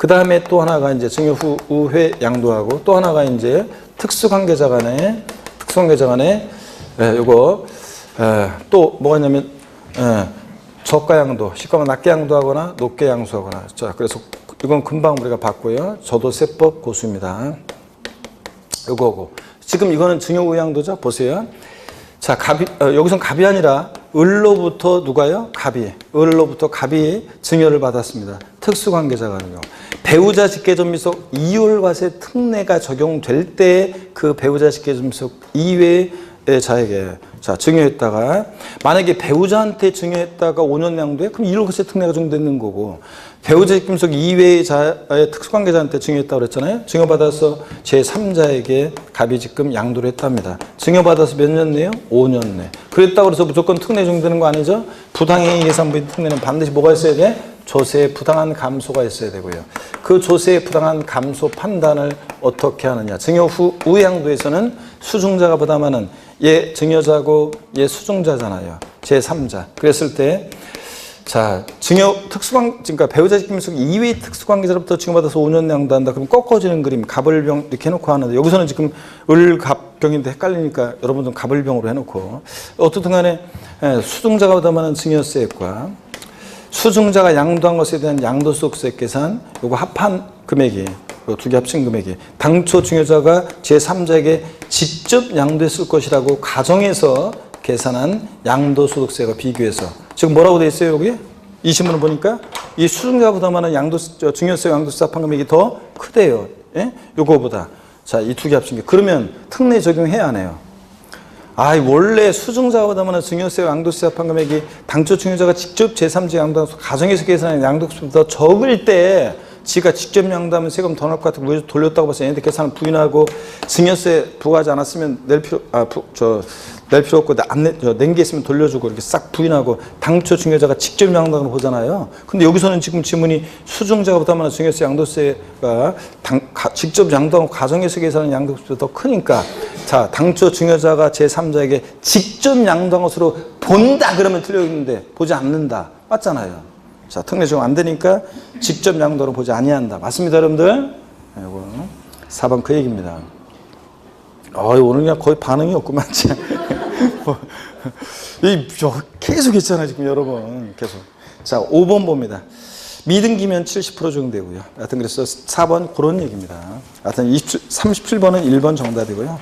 S1: 그 다음에 또 하나가 이제 증여 후 우회 양도하고 또 하나가 이제 특수관계자 간에 요거 또 뭐가 있냐면 저가 양도, 시가만 낮게 양도하거나 높게 양수하거나. 자, 그래서 이건 금방 우리가 봤고요. 저도세법 고수입니다. 요거고. 지금 이거는 증여 우회 양도죠. 보세요. 자, 여기선 갑이 아니라 을로부터 누가요? 갑이. 을로부터 갑이 증여를 받았습니다. 특수관계자가 하는 경우. 배우자 직계존미속 이율과세 특례가 적용될 때 그 배우자 직계존미속 이외의 자에게 증여했다가 만약에 배우자한테 증여했다가 5년 양도에 그럼 이율과세 특례가 적용되는 거고 배우자 직계존미속 이외의 자의 특수관계자한테 증여했다고 그랬잖아요. 증여받아서 제3자에게 갑이 지금 양도를 했답니다. 증여받아서 몇 년 내요? 5년 내. 그랬다고 해서 무조건 특례 적용되는 거 아니죠? 부당행위 예산부인 특례는 반드시 뭐가 있어야 돼? 조세의 부당한 감소가 있어야 되고요. 그 조세의 부당한 감소 판단을 어떻게 하느냐. 증여 후 우양도에서는 수증자가 부담하는 얘 증여자고 얘 수증자잖아요. 제3자. 그랬을 때 자, 그러니까 배우자 직계존미속 이외의 특수관계자로부터 증여받아서 5년 양도한다. 그럼 꺾어지는 그림, 갑을병 이렇게 해놓고 하는데 여기서는 지금 을갑병인데 헷갈리니까 여러분들은 갑을병으로 해놓고 어떻든 간에 수증자가 부담하는 증여세액과 수증자가 양도한 것에 대한 양도소득세 계산, 요거 합한 금액이, 두 개 합친 금액이 당초 증여자가 제3자에게 직접 양도했을 것이라고 가정해서 계산한 양도소득세가 비교해서 지금 뭐라고 돼 있어요 여기? 이 신문을 보니까 이 수증자가 부담하는 증여세 양도세 합한 금액이 더 크대요. 예? 요거보다. 자, 이 두 개 합친 게. 그러면 특례 적용해야 하네요. 원래 수증자가 부담하는 증여세 양도세 합한 금액이 당초 증여자가 직접 제3자 양도하면서 가정에서 계산하는 양도세보다 적을 때 지가 직접 양도하면 세금 더 나올 것 같고 왜 돌렸다고 봐서 얘네들 계산을 부인하고 증여세 부과하지 않았으면 낼 필요 없고 낸 게 있으면 돌려주고 이렇게 싹 부인하고 당초 증여자가 직접 양도하는 거 보잖아요. 근데 여기서는 지금 지문이 수증자가 부담하는 증여세 양도세가 직접 양도하고 가정에서 계산하는 양도세보다 더 크니까 자, 당초 증여자가 제3자에게 직접 양도한 것으로 본다 그러면 틀려있는데 보지 않는다. 맞잖아요. 자, 특례 적용 안 되니까 직접 양도로 보지 아니한다. 맞습니다, 여러분들? 이거 4번 그 얘기입니다. 오늘 그냥 거의 반응이 없구만. 계속 있잖아요, 지금 여러분. 계속. 자, 5번 봅니다. 미등기면 70% 적용되고요. 하여튼 그래서 4번 그런 얘기입니다. 하여튼 37번은 1번 정답이고요.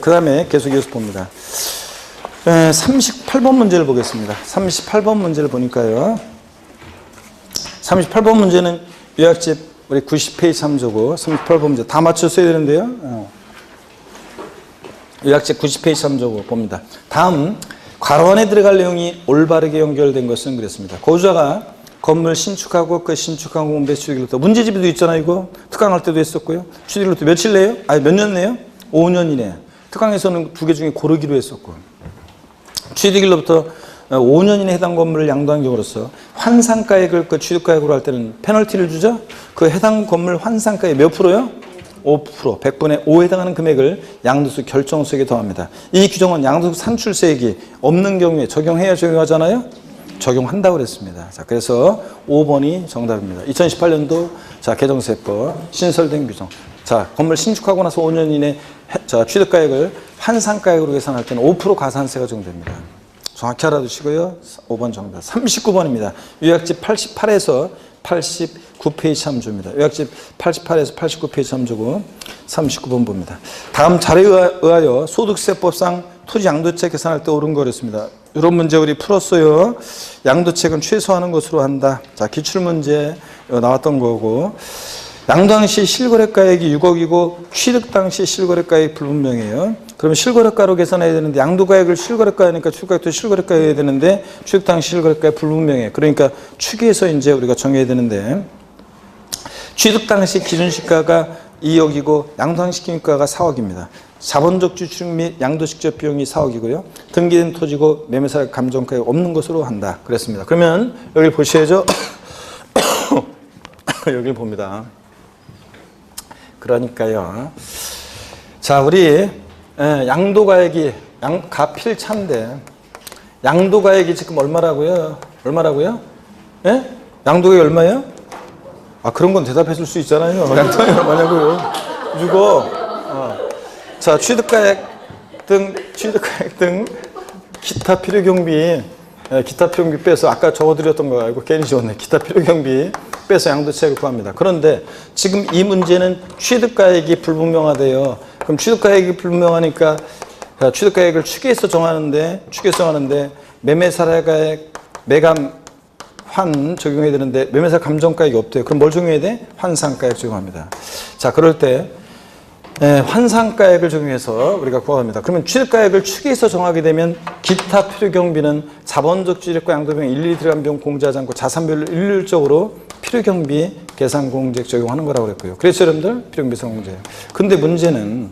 S1: 그 다음에 계속 이어서 봅니다. 38번 문제를 보겠습니다. 38번 문제를 보니까요. 38번 문제는 요약집 우리 90페이지 참조고 38번 문제 다 맞춰 써야 되는데요. 요약집 90페이지 참조고 봅니다. 다음 괄호 안에 들어갈 내용이 올바르게 연결된 것은 그랬습니다. 고주자가 건물 신축하고 그 신축한 공배 취득일로부터 문제집에도 있잖아요. 이거 특강할 때도 했었고요. 취득일로부터 며칠 내요? 몇 년 내요? 5년 이내. 특강에서는 두 개 중에 고르기로 했었고 취득일로부터 5년 이내 해당 건물을 양도한 경우로서 환상가액을 그 취득가액으로 할 때는 페널티를 주죠. 그 해당 건물 환상가액 몇 프로요? 5%, 100분의 5에 해당하는 금액을 양도세 결정세액에 더합니다. 이 규정은 양도세 산출세액이 없는 경우에 적용해야 적용하잖아요. 적용한다고 그랬습니다. 자, 그래서 5번이 정답입니다. 2018년도 개정세법 신설된 규정. 자, 건물 신축하고 나서 5년 이내 취득가액을 환상가액으로 계산할 때는 5% 가산세가 적용됩니다. 정확히 알아두시고요. 5번 정답. 39번입니다. 요약집 88에서 89페이지 참조입니다. 요약집 88에서 89페이지 참조고 39번 봅니다. 다음 자료에 의하여 소득세법상 토지 양도책 계산할 때 옳은 거였습니다. 이런 문제 우리 풀었어요. 양도책은 최소화하는 것으로 한다. 자, 기출문제 나왔던 거고 양도 당시 실거래가액이 6억이고 취득 당시 실거래가액이 불분명해요. 그러면 실거래가로 계산해야 되는데 양도가액을 실거래가니까 취득가액도 실거래가여야 되는데 취득 당시 실거래가액 불분명해. 그러니까 추계해서 이제 우리가 정해야 되는데 취득 당시 기준시가가 2억이고 양도 당시 기준가가 4억입니다. 자본적 지출 및 양도 직접 비용이 4억이고요. 등기된 토지고 매매사 감정가액 없는 것으로 한다. 그랬습니다. 그러면 여기 보셔야죠. 여기 봅니다. 그러니까요. 자, 우리 양도가액이 가필차인데 양도가액이 지금 얼마라고요? 얼마라고요? 예? 양도가액이 얼마예요? 그런 건 대답해 줄 수 있잖아요. 양도당이 얼마냐고요. 6억. 자, 취득가액 등 기타 필요경비 빼서 아까 적어드렸던 거 알고 괜히 적었네. 기타 필요경비 빼서 양도차익을 구합니다. 그런데 지금 이 문제는 취득가액이 불분명하대요. 그럼 취득가액이 불분명하니까 취득가액을 추계해서 정하는데 매매사례가액 매감 환 적용해야 되는데 매매사 감정가액이 없대요. 그럼 뭘 적용해야 돼? 환상가액 적용합니다. 자, 그럴 때 환상가액을 적용해서 우리가 구합니다. 그러면 취득가액을 추계해서 정하게 되면 기타 필요경비는 자본적 취득과 양도비용 일일이 들어간 비용 공제하지 않고 자산별로 일률적으로 필요경비 계산공제액 적용하는 거라고 그랬고요. 그래서 여러분들 필요경비 계산공제액. 근데 문제는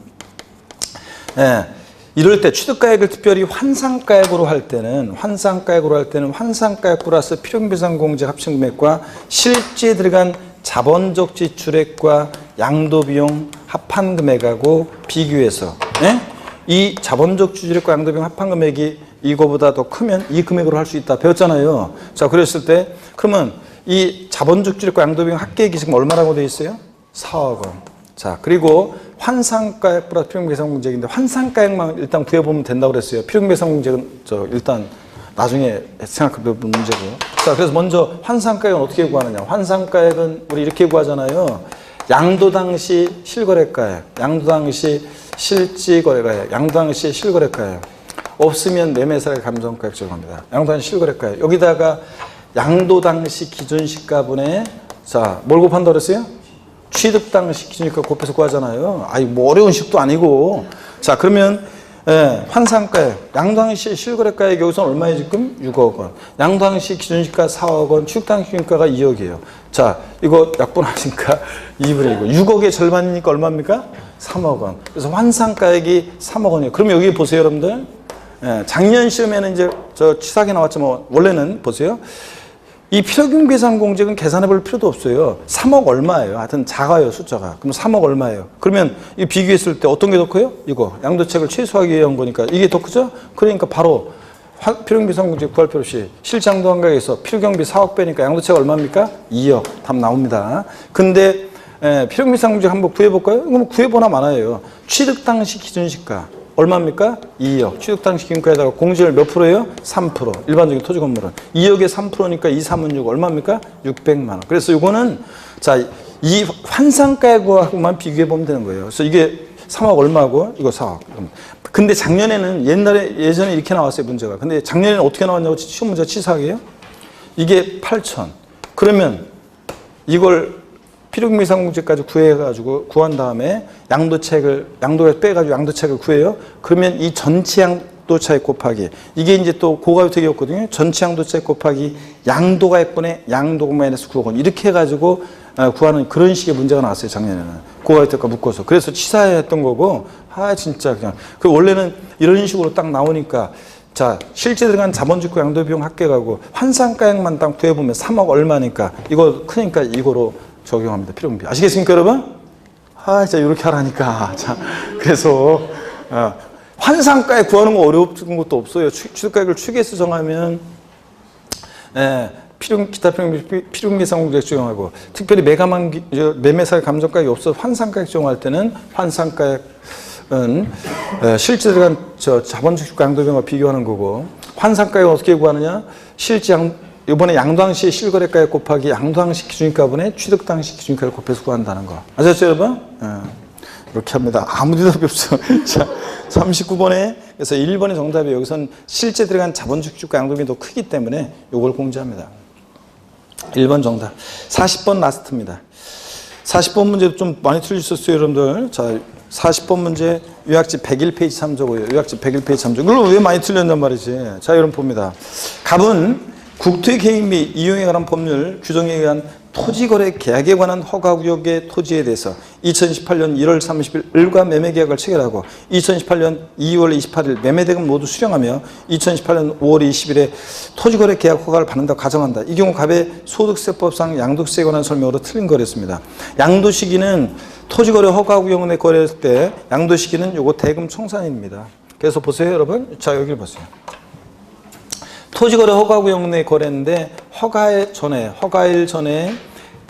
S1: 이럴 때 취득가액을 특별히 환상가액으로 할 때는 환상가액 플러스 필요경비상공제 합친금액과 실제 들어간 자본적 지출액과 양도비용 합한금액하고 비교해서 이 자본적 지출액과 양도비용 합한금액이 이거보다 더 크면 이 금액으로 할 수 있다 배웠잖아요. 자, 그랬을 때 그러면 이 자본적 지출액과 양도비용 합계액이 지금 얼마라고 되어 있어요? 4억 원. 자, 그리고 환상가액 플러스 필요경비상공제액인데 환상가액만 일단 구해보면 된다고 그랬어요. 필요경비상공제액은 일단 나중에 생각해볼 문제고. 자, 그래서 먼저 환상가액은 어떻게 구하느냐. 환상가액은 우리 이렇게 구하잖아요. 양도 당시 실거래가액, 양도 당시 실지거래가액, 양도 당시 실거래가액. 없으면 매매사례 감정가액 적용합니다. 양도 당시 실거래가액. 여기다가 양도 당시 기준시가분에 자, 뭘 곱한다고 그랬어요? 취득 당시 기준시가 곱해서 구하잖아요. 뭐 어려운 식도 아니고. 자, 그러면 환상가액, 양도당시 실거래가액 여기서는 얼마예요 지금? 6억 원. 양도당시 기준시가 4억 원, 취득당시 기준시가가 2억이에요. 자, 이거 약분하니까 2분의 1이고 6억의 절반이니까 얼마입니까? 3억 원. 그래서 환상가액이 3억 원이에요. 그럼 여기 보세요 여러분들. 작년 시험에는 이제 저 치사하게 나왔지만 원래는 보세요. 이 필요경비상공제액은 계산해 볼 필요도 없어요. 3억 얼마예요? 하여튼 작아요, 숫자가. 그럼 3억 얼마예요? 그러면 이 비교했을 때 어떤 게 더 커요? 이거. 양도차익을 최소화하기 위한 거니까 이게 더 크죠? 그러니까 바로 필요경비상공제액 구할 필요 없이 실장도한가액에서 필요경비 4억 빼니까 양도차익 얼마입니까? 2억. 답 나옵니다. 근데 필요경비상공제액 한번 구해볼까요? 이거 구해보나 마나요. 취득 당시 기준시가. 얼마입니까? 2억. 취득 당시 기준가에다가 공제율 몇 프로예요? 3%. 일반적인 토지 건물은. 2억에 3%니까 2, 3은 6. 얼마입니까? 600만 원. 그래서 이거는 자, 이 환상가액하고만 비교해 보면 되는 거예요. 그래서 이게 3억 얼마고 이거 4억. 근데 작년에는 예전에 이렇게 나왔어요, 문제가. 근데 작년에는 어떻게 나왔냐고 시험 문제가 치사하게요? 이게 8천. 그러면 이걸 필요경비상공제까지 구해가지고 구한 다음에 양도액 빼가지고 양도차익을 구해요. 그러면 이 전체 양도차익 곱하기 이게 이제 또 고가주택이었거든요. 전체 양도차익 곱하기 양도가액분의 양도가 마이너스 9억 원 이렇게 해가지고 구하는 그런 식의 문제가 나왔어요 작년에는 고가주택과 묶어서. 그래서 치사했던 거고 진짜 그냥 그 원래는 이런 식으로 딱 나오니까. 자, 실제 들어간 자본주택 양도비용 합계가고 환상가액만 딱 구해보면 3억 얼마니까 이거 크니까 이거로 적용합니다. 필요경비. 아시겠습니까, 여러분? 진짜 이렇게 하라니까. 자, 그래서, 환상가액 구하는 거 어려운 것도 없어요. 취득가액을 추계해서 정하면, 기타 필요경비상공제액 적용하고, 특별히 매매사의 감정가액이 없어서 환상가액 적용할 때는 환상가액은, 실제 들어간 자본주택 양도비용과 비교하는 거고, 환상가액은 어떻게 구하느냐? 이번에 양도당시 실거래가액 곱하기 양도당시 기준가분의 취득당시 기준가를 곱해서 구한다는 거. 아셨죠, 여러분? 이렇게 합니다. 아무 대답이 없어. 자, 39번에, 그래서 1번의 정답이 여기선 실제 들어간 자본주택과 양도비용이 더 크기 때문에 이걸 공제합니다. 1번 정답. 40번 라스트입니다. 40번 문제 좀 많이 틀리셨어요, 여러분들. 자, 40번 문제 요약지 101페이지 참조고요. 요약지 101페이지 참조. 이걸 왜 많이 틀렸냔 말이지. 자, 여러분 봅니다. 갑은 국토의 계획 및 이용에 관한 법률 규정에 의한 토지거래 계약에 관한 허가구역의 토지에 대해서 2018년 1월 30일 을과 매매계약을 체결하고 2018년 2월 28일 매매대금 모두 수령하며 2018년 5월 20일에 토지거래 계약 허가를 받는다고 가정한다. 이 경우 갑의 소득세법상 양도세에 관한 설명으로 틀린 거랬습니다. 양도시기는 토지거래 허가구역 내 거래했을 때 양도시기는 요거 대금 청산입니다. 그래서 보세요, 여러분. 자, 여기를 보세요. 토지거래 허가구역 내 거래인데 허가일 전에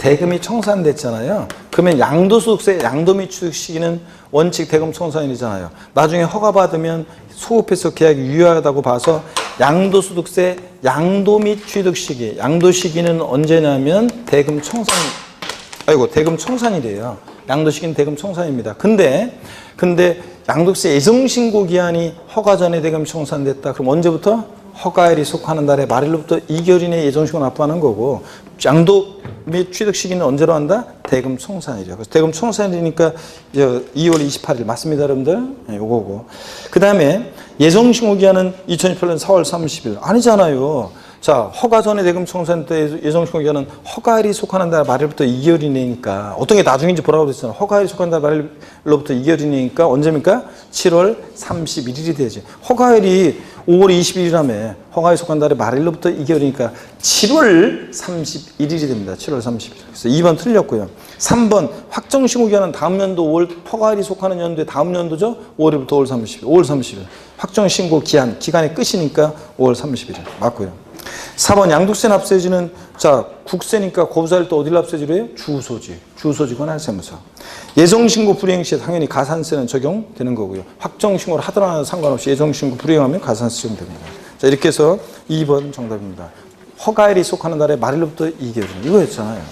S1: 대금이 청산됐잖아요. 그러면 양도소득세 양도 및 취득 시기는 원칙 대금 청산일이잖아요. 나중에 허가받으면 소급해서 계약이 유효하다고 봐서 양도소득세 양도 및 취득 시기, 양도 시기는 언제냐면 대금 청산일이에요. 양도 시기는 대금 청산입니다. 근데 양도세 예정신고 기한이 허가 전에 대금 청산됐다. 그럼 언제부터? 허가일이 속하는 달의 말일로부터 2개월 이내에 예정신고 납부하는 거고, 양도 및 취득 시기는 언제로 한다? 대금 청산일이요. 그래서 대금 청산일이니까 2월 28일 맞습니다, 여러분들. 네, 요거고. 그 다음에 예정신고 기한은 2018년 4월 30일 아니잖아요. 자, 허가 전에 대금 청산 때 예정신고 기한은 허가일이 속하는 달 말일부터 2개월 이내니까 어떤 게 나중인지 보라고 했잖아요. 허가일이 속하는 달 말일로부터 2개월 이내니까 언제입니까? 7월 31일이 되지. 허가일이 5월 20일이라며 허가에 속한 달의 말일로부터 2개월이니까 7월 31일이 됩니다. 7월 31일. 그래서 2번 틀렸고요. 3번 확정신고 기한은 다음 연도 5월 허가일이 속하는 연도에 다음 연도죠. 5월부터 5월 30일. 5월 30일. 확정신고 기간의 끝이니까 5월 31일. 맞고요. 4번 양도세 납세지는 자 국세니까 거부사를 또 어디 납세지로 해요? 주소지건 할세무서. 예정신고 불이행 시에 당연히 가산세는 적용되는 거고요. 확정신고를 하더라도 상관없이 예정신고 불이행하면 가산세 적용됩니다. 자 이렇게 해서 2번 정답입니다. 허가일이 속하는 달의 말일로부터 2개월 이거였잖아요.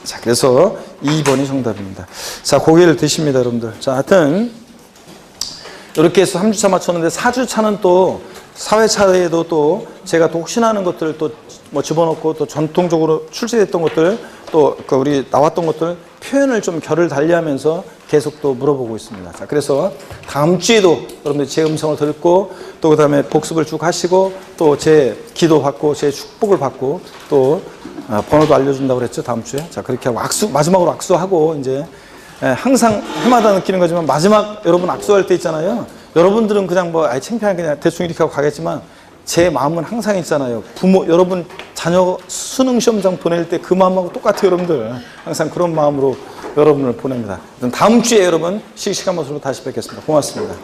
S1: 자 그래서 2번이 정답입니다. 자 고개를 드십니다 여러분들. 자 하여튼 이렇게 해서 3주차 맞췄는데 4주차는 또 사회차에도 또 제가 또 혹시나 하는 것들을 또 뭐 집어넣고 또 전통적으로 출제됐던 것들 또 우리 나왔던 것들 표현을 좀 결을 달리하면서 계속 또 물어보고 있습니다. 자, 그래서 다음 주에도 여러분들 제 음성을 듣고 또 그다음에 복습을 쭉 하시고 또 제 기도 받고 제 축복을 받고 또 번호도 알려준다고 그랬죠 다음 주에. 자 그렇게 하고 마지막으로 악수하고 이제 항상 해마다 느끼는 거지만 마지막 여러분 악수할 때 있잖아요. 여러분들은 그냥 뭐 창피하게 그냥 대충 이렇게 하고 가겠지만 제 마음은 항상 있잖아요. 여러분 자녀 수능 시험장 보낼 때 그 마음하고 똑같아요, 여러분들. 항상 그런 마음으로 여러분을 보냅니다. 다음 주에 여러분 씩씩한 모습으로 다시 뵙겠습니다. 고맙습니다.